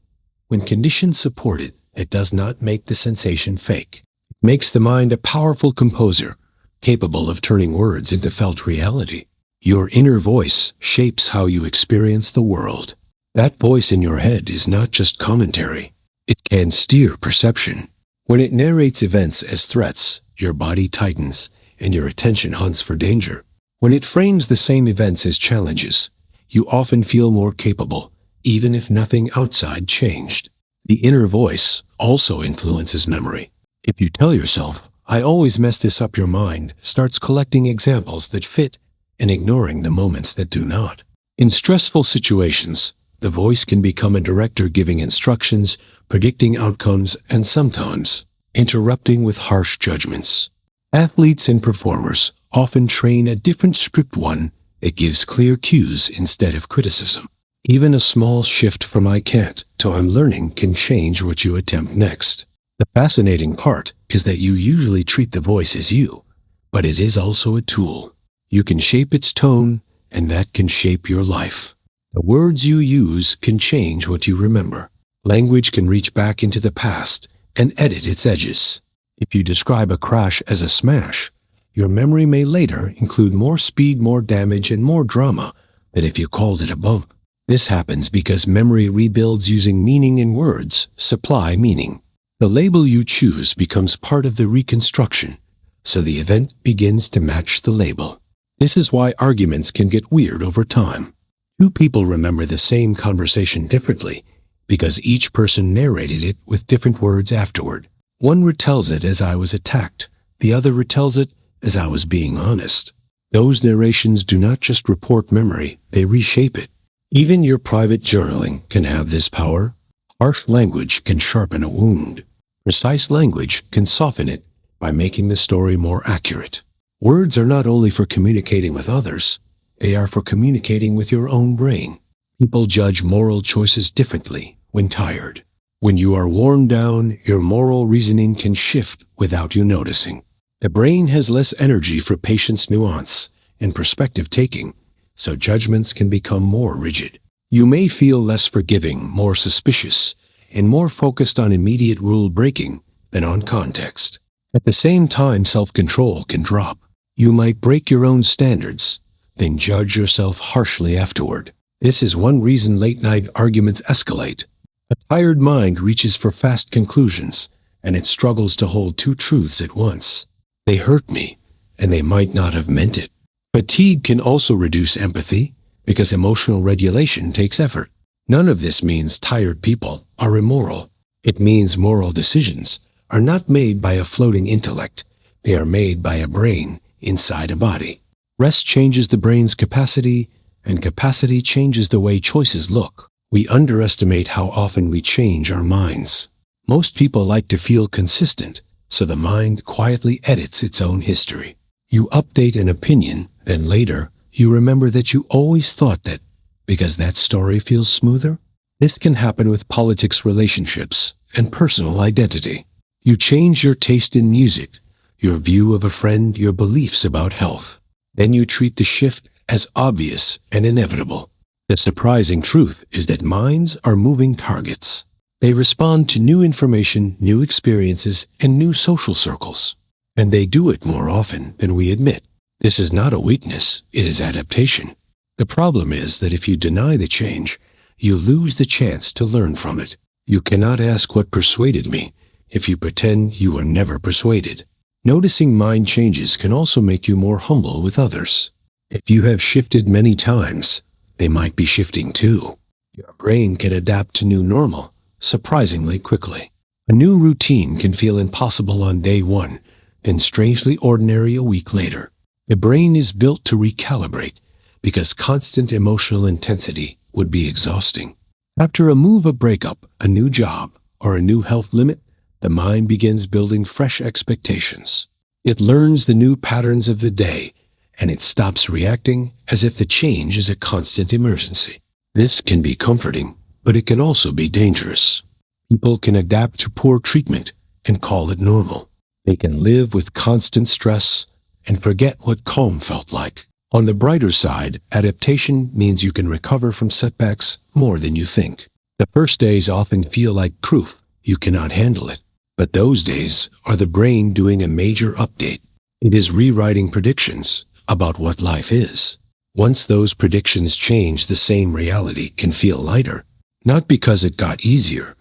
When conditions support it, it does not make the sensation fake. It makes the mind a powerful composer, capable of turning words into felt reality. Your inner voice shapes how you experience the world. That voice in your head is not just commentary. It can steer perception. When it narrates events as threats, your body tightens and your attention hunts for danger. When it frames the same events as challenges, you often feel more capable, even if nothing outside changed. The inner voice also influences memory. If you tell yourself, "I always mess this up," your mind starts collecting examples that fit and ignoring the moments that do not. In stressful situations, the voice can become a director, giving instructions, predicting outcomes, and sometimes interrupting with harsh judgments. Athletes and performers often train a different script, one that gives clear cues instead of criticism. Even a small shift from "I can't" to "I'm learning" can change what you attempt next. The fascinating part is that you usually treat the voice as you, but it is also a tool. You can shape its tone, and that can shape your life. The words you use can change what you remember. Language can reach back into the past and edit its edges. If you describe a crash as a smash, your memory may later include more speed, more damage, and more drama than if you called it a bump. This happens because memory rebuilds using meaning, and words supply meaning. The label you choose becomes part of the reconstruction, so the event begins to match the label. This is why arguments can get weird over time. Two people remember the same conversation differently because each person narrated it with different words afterward. One retells it as "I was attacked," the other retells it as "I was being honest." Those narrations do not just report memory, they reshape it. Even your private journaling can have this power. Harsh language can sharpen a wound. Precise language can soften it by making the story more accurate. Words are not only for communicating with others, they are for communicating with your own brain. People judge moral choices differently when tired. When you are worn down, your moral reasoning can shift without you noticing. The brain has less energy for patience, nuance, and perspective taking, so judgments can become more rigid. You may feel less forgiving, more suspicious, and more focused on immediate rule breaking than on context. At the same time, self-control can drop. You might break your own standards, then judge yourself harshly afterward. This is one reason late-night arguments escalate. A tired mind reaches for fast conclusions, and it struggles to hold two truths at once. They hurt me, and they might not have meant it. Fatigue can also reduce empathy, because emotional regulation takes effort. None of this means tired people are immoral. It means moral decisions are not made by a floating intellect. They are made by a brain inside a body. Rest changes the brain's capacity, and capacity changes the way choices look. We underestimate how often we change our minds. Most people like to feel consistent, so the mind quietly edits its own history. You update an opinion, then later, you remember that you always thought that, because that story feels smoother. This can happen with politics, relationships, and personal identity. You change your taste in music, your view of a friend, your beliefs about health. Then you treat the shift as obvious and inevitable. The surprising truth is that minds are moving targets. They respond to new information, new experiences, and new social circles. And they do it more often than we admit. This is not a weakness, it is adaptation. The problem is that if you deny the change, you lose the chance to learn from it. You cannot ask what persuaded me if you pretend you were never persuaded. Noticing mind changes can also make you more humble with others. If you have shifted many times, they might be shifting too. Your brain can adapt to new normal surprisingly quickly. A new routine can feel impossible on day one, then strangely ordinary a week later. The brain is built to recalibrate because constant emotional intensity would be exhausting. After a move, a breakup, a new job, or a new health limit, the mind begins building fresh expectations. It learns the new patterns of the day, and it stops reacting as if the change is a constant emergency. This can be comforting, but it can also be dangerous. People can adapt to poor treatment and call it normal. They can live with constant stress and forget what calm felt like. On the brighter side, adaptation means you can recover from setbacks more than you think. The first days often feel like proof you cannot handle it. But those days are the brain doing a major update. It is rewriting predictions about what life is. Once those predictions change, the same reality can feel lighter, not because it got easier,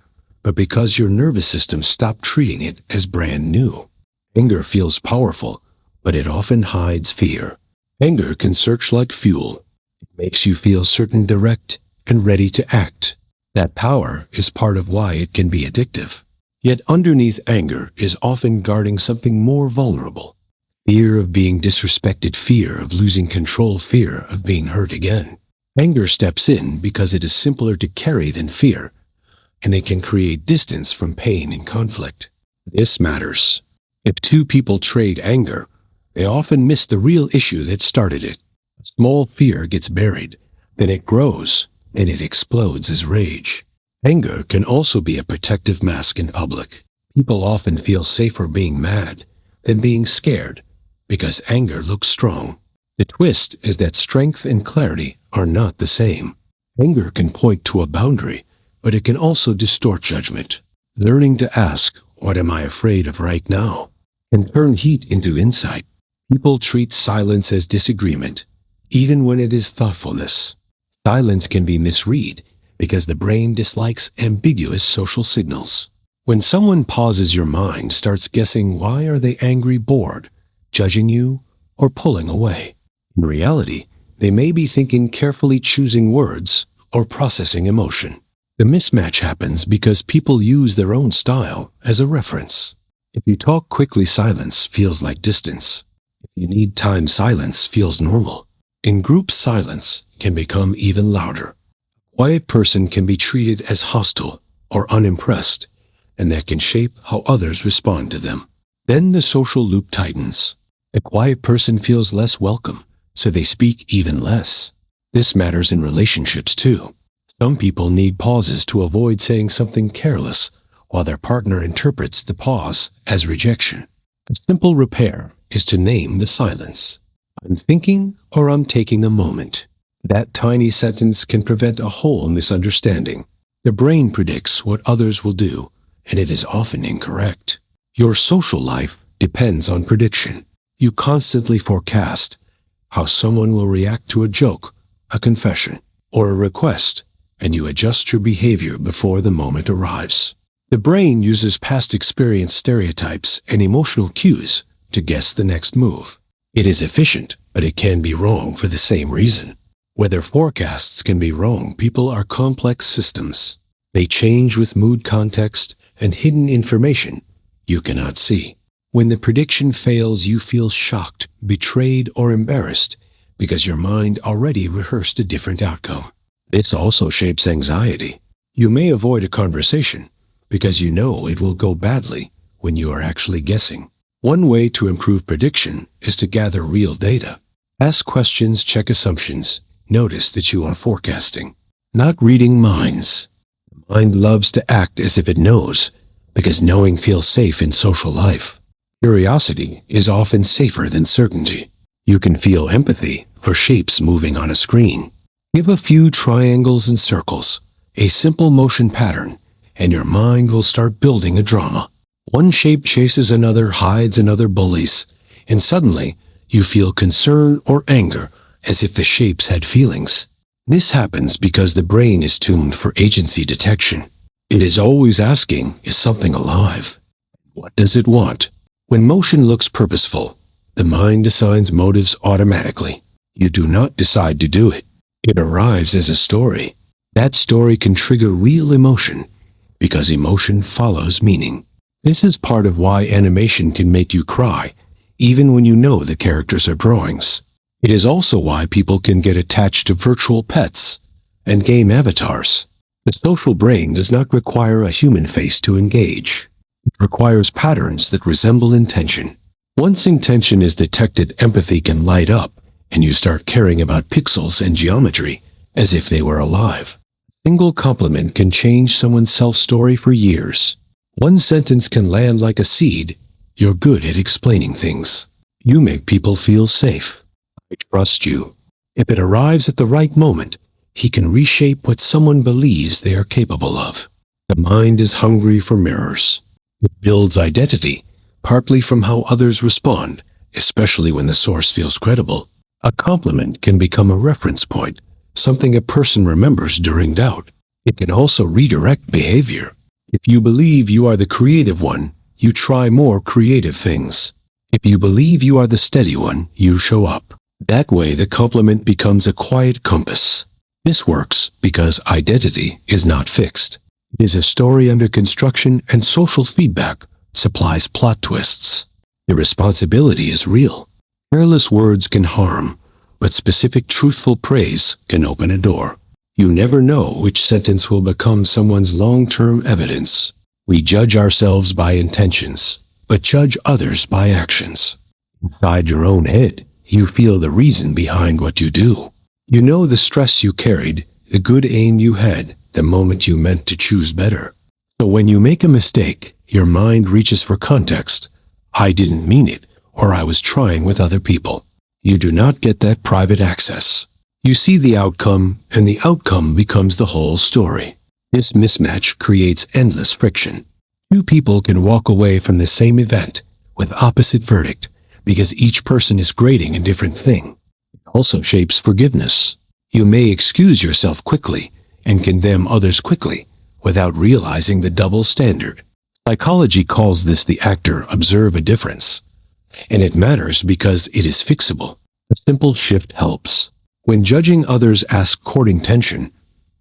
but because your nervous system stopped treating it as brand new. Anger feels powerful, but it often hides fear. Anger can surge like fuel. It makes you feel certain, direct, and ready to act. That power is part of why it can be addictive. Yet underneath anger is often guarding something more vulnerable. Fear of being disrespected, fear of losing control, fear of being hurt again. Anger steps in because it is simpler to carry than fear, and it can create distance from pain and conflict. This matters. If two people trade anger, they often miss the real issue that started it. A small fear gets buried, then it grows, and it explodes as rage. Anger can also be a protective mask in public. People often feel safer being mad than being scared because anger looks strong. The twist is that strength and clarity are not the same. Anger can point to a boundary, but it can also distort judgment. Learning to ask, "What am I afraid of right now?" can turn heat into insight. People treat silence as disagreement, even when it is thoughtfulness. Silence can be misread because the brain dislikes ambiguous social signals. When someone pauses, your mind starts guessing, why are they angry, bored, judging you, or pulling away? In reality, they may be thinking, carefully choosing words, or processing emotion. The mismatch happens because people use their own style as a reference. If you talk quickly, silence feels like distance. If you need time, silence feels normal. In group, silence can become even louder. A quiet person can be treated as hostile or unimpressed, and that can shape how others respond to them. Then the social loop tightens. A quiet person feels less welcome, so they speak even less. This matters in relationships too. Some people need pauses to avoid saying something careless, while their partner interprets the pause as rejection. A simple repair is to name the silence. I'm thinking, or I'm taking a moment. That tiny sentence can prevent a whole misunderstanding. The brain predicts what others will do, and it is often incorrect. Your social life depends on prediction. You constantly forecast how someone will react to a joke, a confession, or a request, and you adjust your behavior before the moment arrives. The brain uses past experience stereotypes and emotional cues to guess the next move. It is efficient, but it can be wrong for the same reason. Weather forecasts can be wrong. People are complex systems. They change with mood, context, and hidden information you cannot see. When the prediction fails, you feel shocked, betrayed, or embarrassed because your mind already rehearsed a different outcome. This also shapes anxiety. You may avoid a conversation because you know it will go badly when you are actually guessing. One way to improve prediction is to gather real data. Ask questions, check assumptions. Notice that you are forecasting, not reading minds. The mind loves to act as if it knows, because knowing feels safe in social life. Curiosity is often safer than certainty. You can feel empathy for shapes moving on a screen. Give a few triangles and circles, a simple motion pattern, and your mind will start building a drama. One shape chases another, hides another, bullies, and suddenly you feel concern or anger as if the shapes had feelings. This happens because the brain is tuned for agency detection. It is always asking, is something alive? What does it want? When motion looks purposeful, the mind assigns motives automatically. You do not decide to do it. It arrives as a story. That story can trigger real emotion because emotion follows meaning. This is part of why animation can make you cry, even when you know the characters are drawings. It is also why people can get attached to virtual pets and game avatars. The social brain does not require a human face to engage. It requires patterns that resemble intention. Once intention is detected, empathy can light up, and you start caring about pixels and geometry as if they were alive. A single compliment can change someone's self-story for years. One sentence can land like a seed. You're good at explaining things. You make people feel safe. I trust you. If it arrives at the right moment, he can reshape what someone believes they are capable of. The mind is hungry for mirrors. It builds identity, partly from how others respond, especially when the source feels credible. A compliment can become a reference point, something a person remembers during doubt. It can also redirect behavior. If you believe you are the creative one, you try more creative things. If you believe you are the steady one, you show up. That way, the compliment becomes a quiet compass. This works because identity is not fixed. It is a story under construction, and social feedback supplies plot twists. The responsibility is real. Careless words can harm, but specific truthful praise can open a door. You never know which sentence will become someone's long-term evidence. We judge ourselves by intentions, but judge others by actions. Inside your own head, you feel the reason behind what you do. You know the stress you carried, the good aim you had, the moment you meant to choose better. So when you make a mistake, your mind reaches for context. I didn't mean it, or I was trying with other people. You do not get that private access. You see the outcome, and the outcome becomes the whole story. This mismatch creates endless friction. Two people can walk away from the same event with opposite verdict because each person is grading a different thing. It also shapes forgiveness. You may excuse yourself quickly and condemn others quickly without realizing the double standard. Psychology calls this the actor-observer difference, and it matters because it is fixable. A simple shift helps. When judging others, ask court intention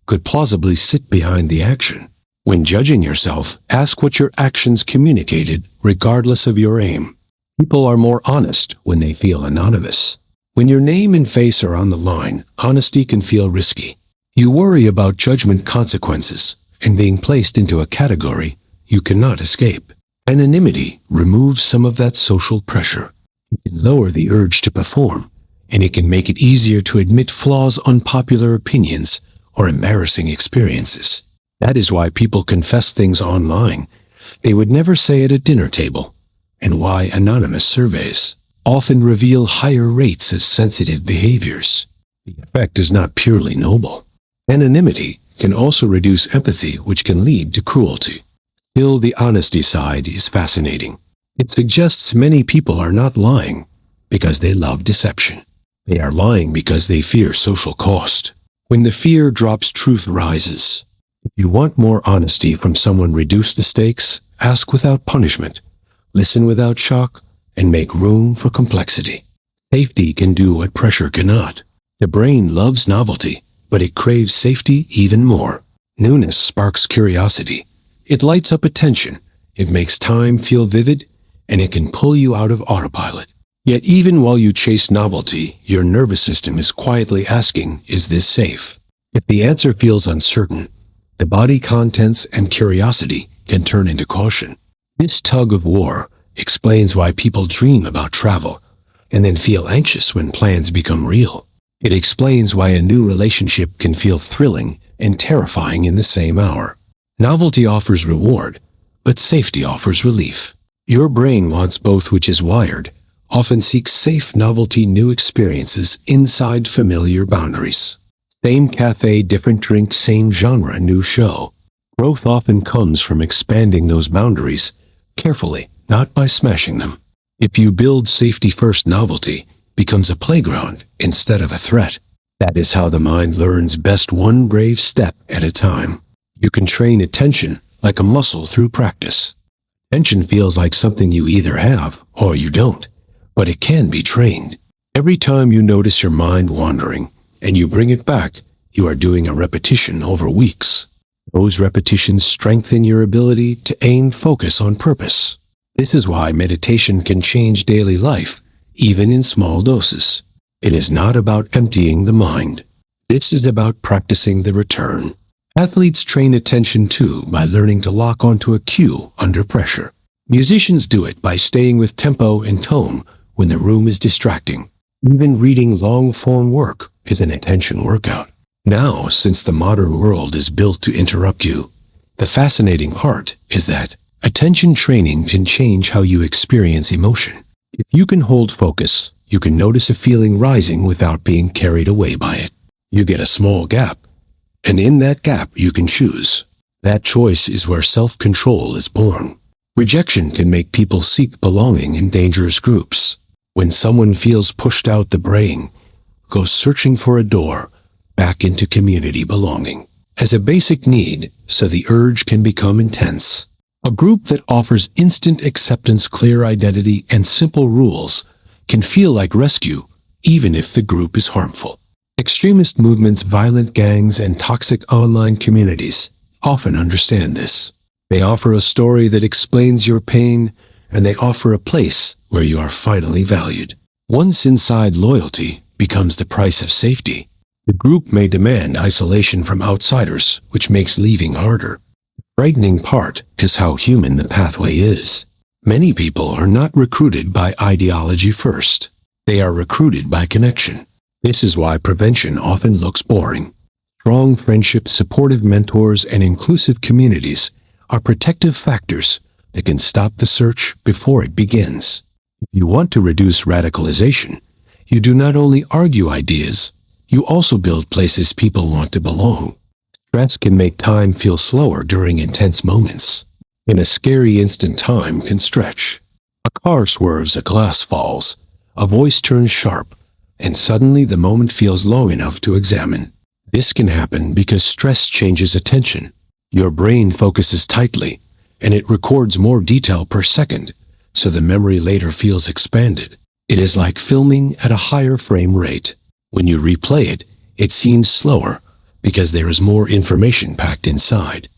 could plausibly sit behind the action. When judging yourself, ask what your actions communicated regardless of your aim. People are more honest when they feel anonymous. When your name and face are on the line, honesty can feel risky. You worry about judgment consequences and being placed into a category you cannot escape. Anonymity removes some of that social pressure. It can lower the urge to perform, and it can make it easier to admit flaws, unpopular opinions, or embarrassing experiences. That is why people confess things online they would never say at a dinner table, and why anonymous surveys often reveal higher rates of sensitive behaviors. The effect is not purely noble. Anonymity can also reduce empathy, which can lead to cruelty. Still, the honesty side is fascinating. It suggests many people are not lying because they love deception. They are lying because they fear social cost. When the fear drops, truth rises. If you want more honesty from someone, reduce the stakes, ask without punishment, listen without shock, and make room for complexity. Safety can do what pressure cannot. The brain loves novelty, but it craves safety even more. Newness sparks curiosity. It lights up attention. It makes time feel vivid, and it can pull you out of autopilot. Yet even while you chase novelty, your nervous system is quietly asking, is this safe? If the answer feels uncertain, the body contents and curiosity can turn into caution. This tug of war explains why people dream about travel and then feel anxious when plans become real. It explains why a new relationship can feel thrilling and terrifying in the same hour. Novelty offers reward, but safety offers relief. Your brain wants both, which is wired, often seeks safe novelty, new experiences inside familiar boundaries. Same cafe, different drink, same genre, new show. Growth often comes from expanding those boundaries carefully, not by smashing them. If you build safety first, novelty becomes a playground instead of a threat. That is how the mind learns best, one brave step at a time. You can train attention like a muscle through practice. Attention feels like something you either have or you don't, but it can be trained. Every time you notice your mind wandering and you bring it back, you are doing a repetition over weeks. Those repetitions strengthen your ability to aim focus on purpose. This is why meditation can change daily life, even in small doses. It is not about emptying the mind. This is about practicing the return. Athletes train attention too by learning to lock onto a cue under pressure. Musicians do it by staying with tempo and tone when the room is distracting. Even reading long-form work is an attention workout. Now, since the modern world is built to interrupt you, the fascinating part is that attention training can change how you experience emotion. If you can hold focus, you can notice a feeling rising without being carried away by it. You get a small gap, and in that gap you can choose. That choice is where self-control is born. Rejection can make people seek belonging in dangerous groups. When someone feels pushed out, the brain goes searching for a door back into community belonging. As a basic need, so the urge can become intense. A group that offers instant acceptance, clear identity, and simple rules can feel like rescue, even if the group is harmful. Extremist movements, violent gangs, and toxic online communities often understand this. They offer a story that explains your pain, and they offer a place where you are finally valued. Once inside, loyalty becomes the price of safety. The group may demand isolation from outsiders, which makes leaving harder. The frightening part is how human the pathway is. Many people are not recruited by ideology first. They are recruited by connection. This is why prevention often looks boring. Strong friendships, supportive mentors, and inclusive communities are protective factors that can stop the search before it begins. If you want to reduce radicalization, you do not only argue ideas, you also build places people want to belong. Stress can make time feel slower during intense moments. In a scary instant, time can stretch. A car swerves, a glass falls, a voice turns sharp, and suddenly the moment feels long enough to examine. This can happen because stress changes attention. Your brain focuses tightly, and it records more detail per second, so the memory later feels expanded. It is like filming at a higher frame rate. When you replay it, it seems slower because there is more information packed inside.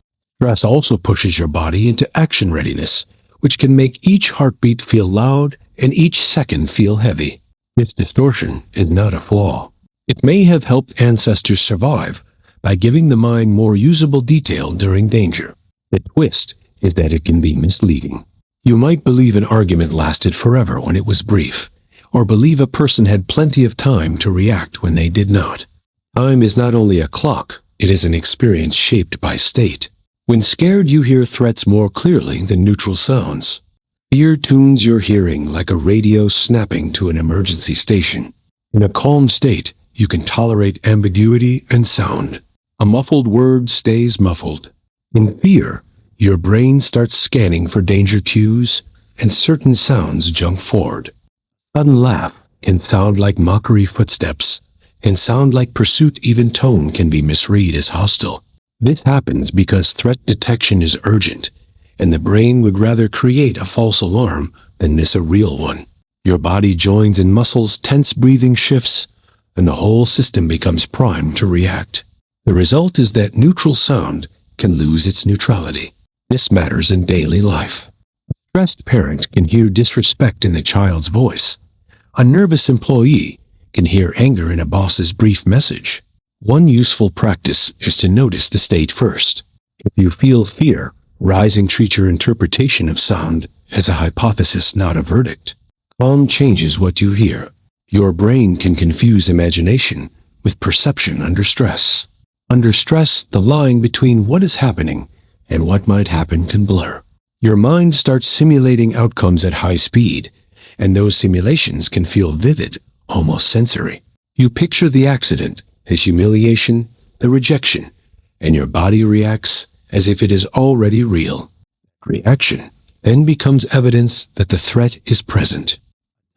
Stress also pushes your body into action readiness, which can make each heartbeat feel loud and each second feel heavy. This distortion is not a flaw. It may have helped ancestors survive by giving the mind more usable detail during danger. The twist is that it can be misleading. You might believe an argument lasted forever when it was brief, or believe a person had plenty of time to react when they did not. Time is not only a clock, it is an experience shaped by state. When scared, you hear threats more clearly than neutral sounds. Fear tunes your hearing like a radio snapping to an emergency station. In a calm state, you can tolerate ambiguity and sound. A muffled word stays muffled. In fear, your brain starts scanning for danger cues, and certain sounds jump forward. A sudden laugh can sound like mockery footsteps, and sound like pursuit, even tone can be misread as hostile. This happens because threat detection is urgent, and the brain would rather create a false alarm than miss a real one. Your body joins in muscles, tense breathing shifts, and the whole system becomes primed to react. The result is that neutral sound can lose its neutrality. This matters in daily life. A stressed parent can hear disrespect in the child's voice. A nervous employee can hear anger in a boss's brief message. One useful practice is to notice the state first. If you feel fear rising, treat your interpretation of sound as a hypothesis, not a verdict. Calm changes what you hear. Your brain can confuse imagination with perception under stress. Under stress, the line between what is happening and what might happen can blur. Your mind starts simulating outcomes at high speed, and those simulations can feel vivid, almost sensory. You picture the accident, the humiliation, the rejection, and your body reacts as if it is already real. Reaction then becomes evidence that the threat is present.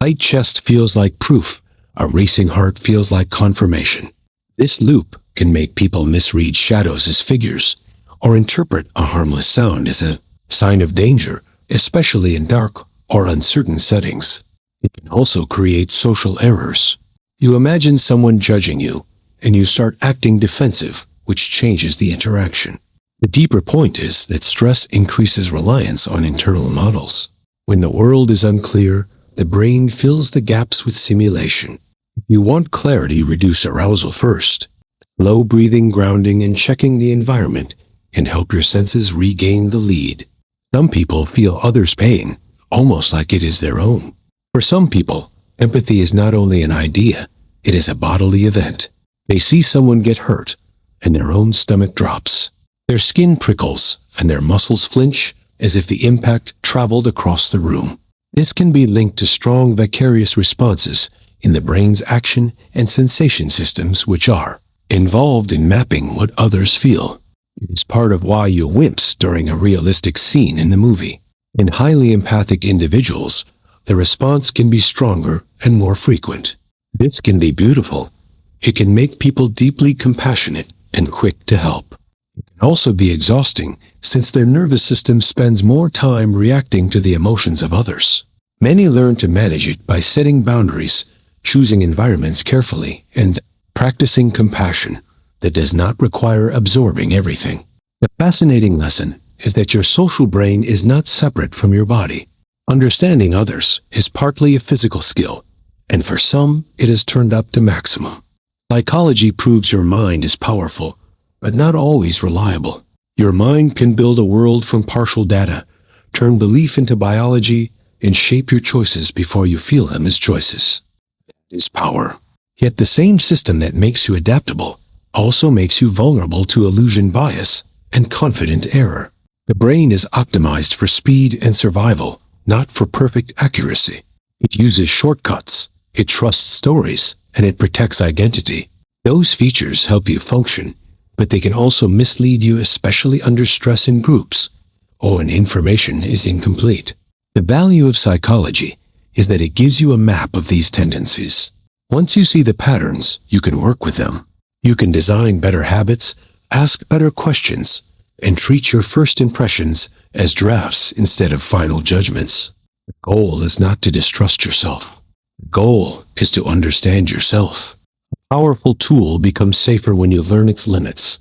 A tight chest feels like proof. A racing heart feels like confirmation. This loop can make people misread shadows as figures, or interpret a harmless sound as a sign of danger, especially in dark or uncertain settings. It can also create social errors. You imagine someone judging you, and you start acting defensive, which changes the interaction. The deeper point is that stress increases reliance on internal models. When the world is unclear, the brain fills the gaps with simulation. If you want clarity, reduce arousal first. Slow breathing, grounding, and checking the environment can help your senses regain the lead. Some people feel others' pain, almost like it is their own. For some people, empathy is not only an idea, it is a bodily event. They see someone get hurt, and their own stomach drops. Their skin prickles, and their muscles flinch as if the impact traveled across the room. This can be linked to strong vicarious responses in the brain's action and sensation systems, which are involved in mapping what others feel. It is part of why you wince during a realistic scene in the movie. In highly empathic individuals, the response can be stronger and more frequent. This can be beautiful. It can make people deeply compassionate and quick to help. It can also be exhausting, since their nervous system spends more time reacting to the emotions of others. Many learn to manage it by setting boundaries, choosing environments carefully, and practicing compassion that does not require absorbing everything. The fascinating lesson is that your social brain is not separate from your body. Understanding others is partly a physical skill, and for some, it is turned up to maximum. Psychology proves your mind is powerful, but not always reliable. Your mind can build a world from partial data, turn belief into biology, and shape your choices before you feel them as choices. That is power. Yet the same system that makes you adaptable also makes you vulnerable to illusion bias and confident error. The brain is optimized for speed and survival, not for perfect accuracy. It uses shortcuts, it trusts stories, and it protects identity. Those features help you function, but they can also mislead you, especially under stress in groups or when information is incomplete. The value of psychology is that it gives you a map of these tendencies. Once you see the patterns, you can work with them. You can design better habits, ask better questions, and treat your first impressions as drafts instead of final judgments. The goal is not to distrust yourself. The goal is to understand yourself. A powerful tool becomes safer when you learn its limits,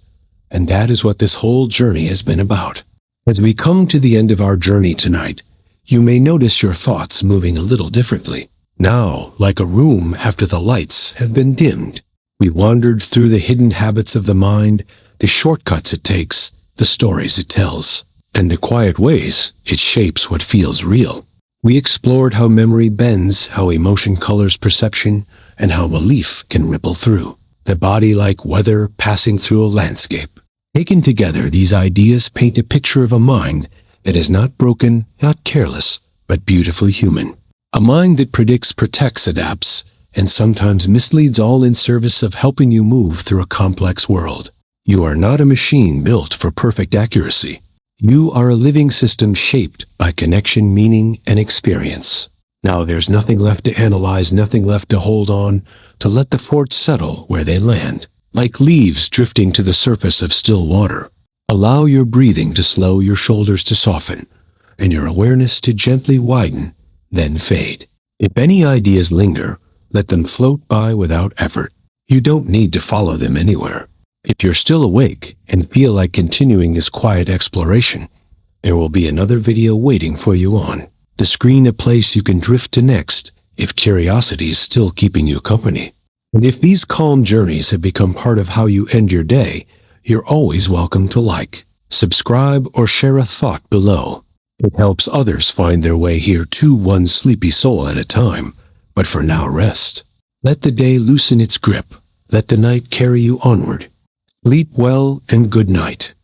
and that is what this whole journey has been about. As we come to the end of our journey tonight, you may notice your thoughts moving a little differently. Now, like a room after the lights have been dimmed, we wandered through the hidden habits of the mind, the shortcuts it takes, the stories it tells, and the quiet ways it shapes what feels real. We explored how memory bends, how emotion colors perception, and how belief can ripple through the body like weather passing through a landscape. Taken together, these ideas paint a picture of a mind that is not broken, not careless, but beautifully human. A mind that predicts, protects, adapts, and sometimes misleads, all in service of helping you move through a complex world. You are not a machine built for perfect accuracy. You are a living system shaped by connection, meaning, and experience. Now there's nothing left to analyze, nothing left to hold on to let the thoughts settle where they land, like leaves drifting to the surface of still water. Allow your breathing to slow, your shoulders to soften, and your awareness to gently widen, then fade. If any ideas linger, let them float by without effort. You don't need to follow them anywhere. If you're still awake and feel like continuing this quiet exploration, there will be another video waiting for you on the screen, a place you can drift to next if curiosity is still keeping you company. And if these calm journeys have become part of how you end your day, you're always welcome to like, subscribe, or share a thought below. It helps others find their way here too, one sleepy soul at a time. But for now, rest. Let the day loosen its grip. Let the night carry you onward. Sleep well and good night.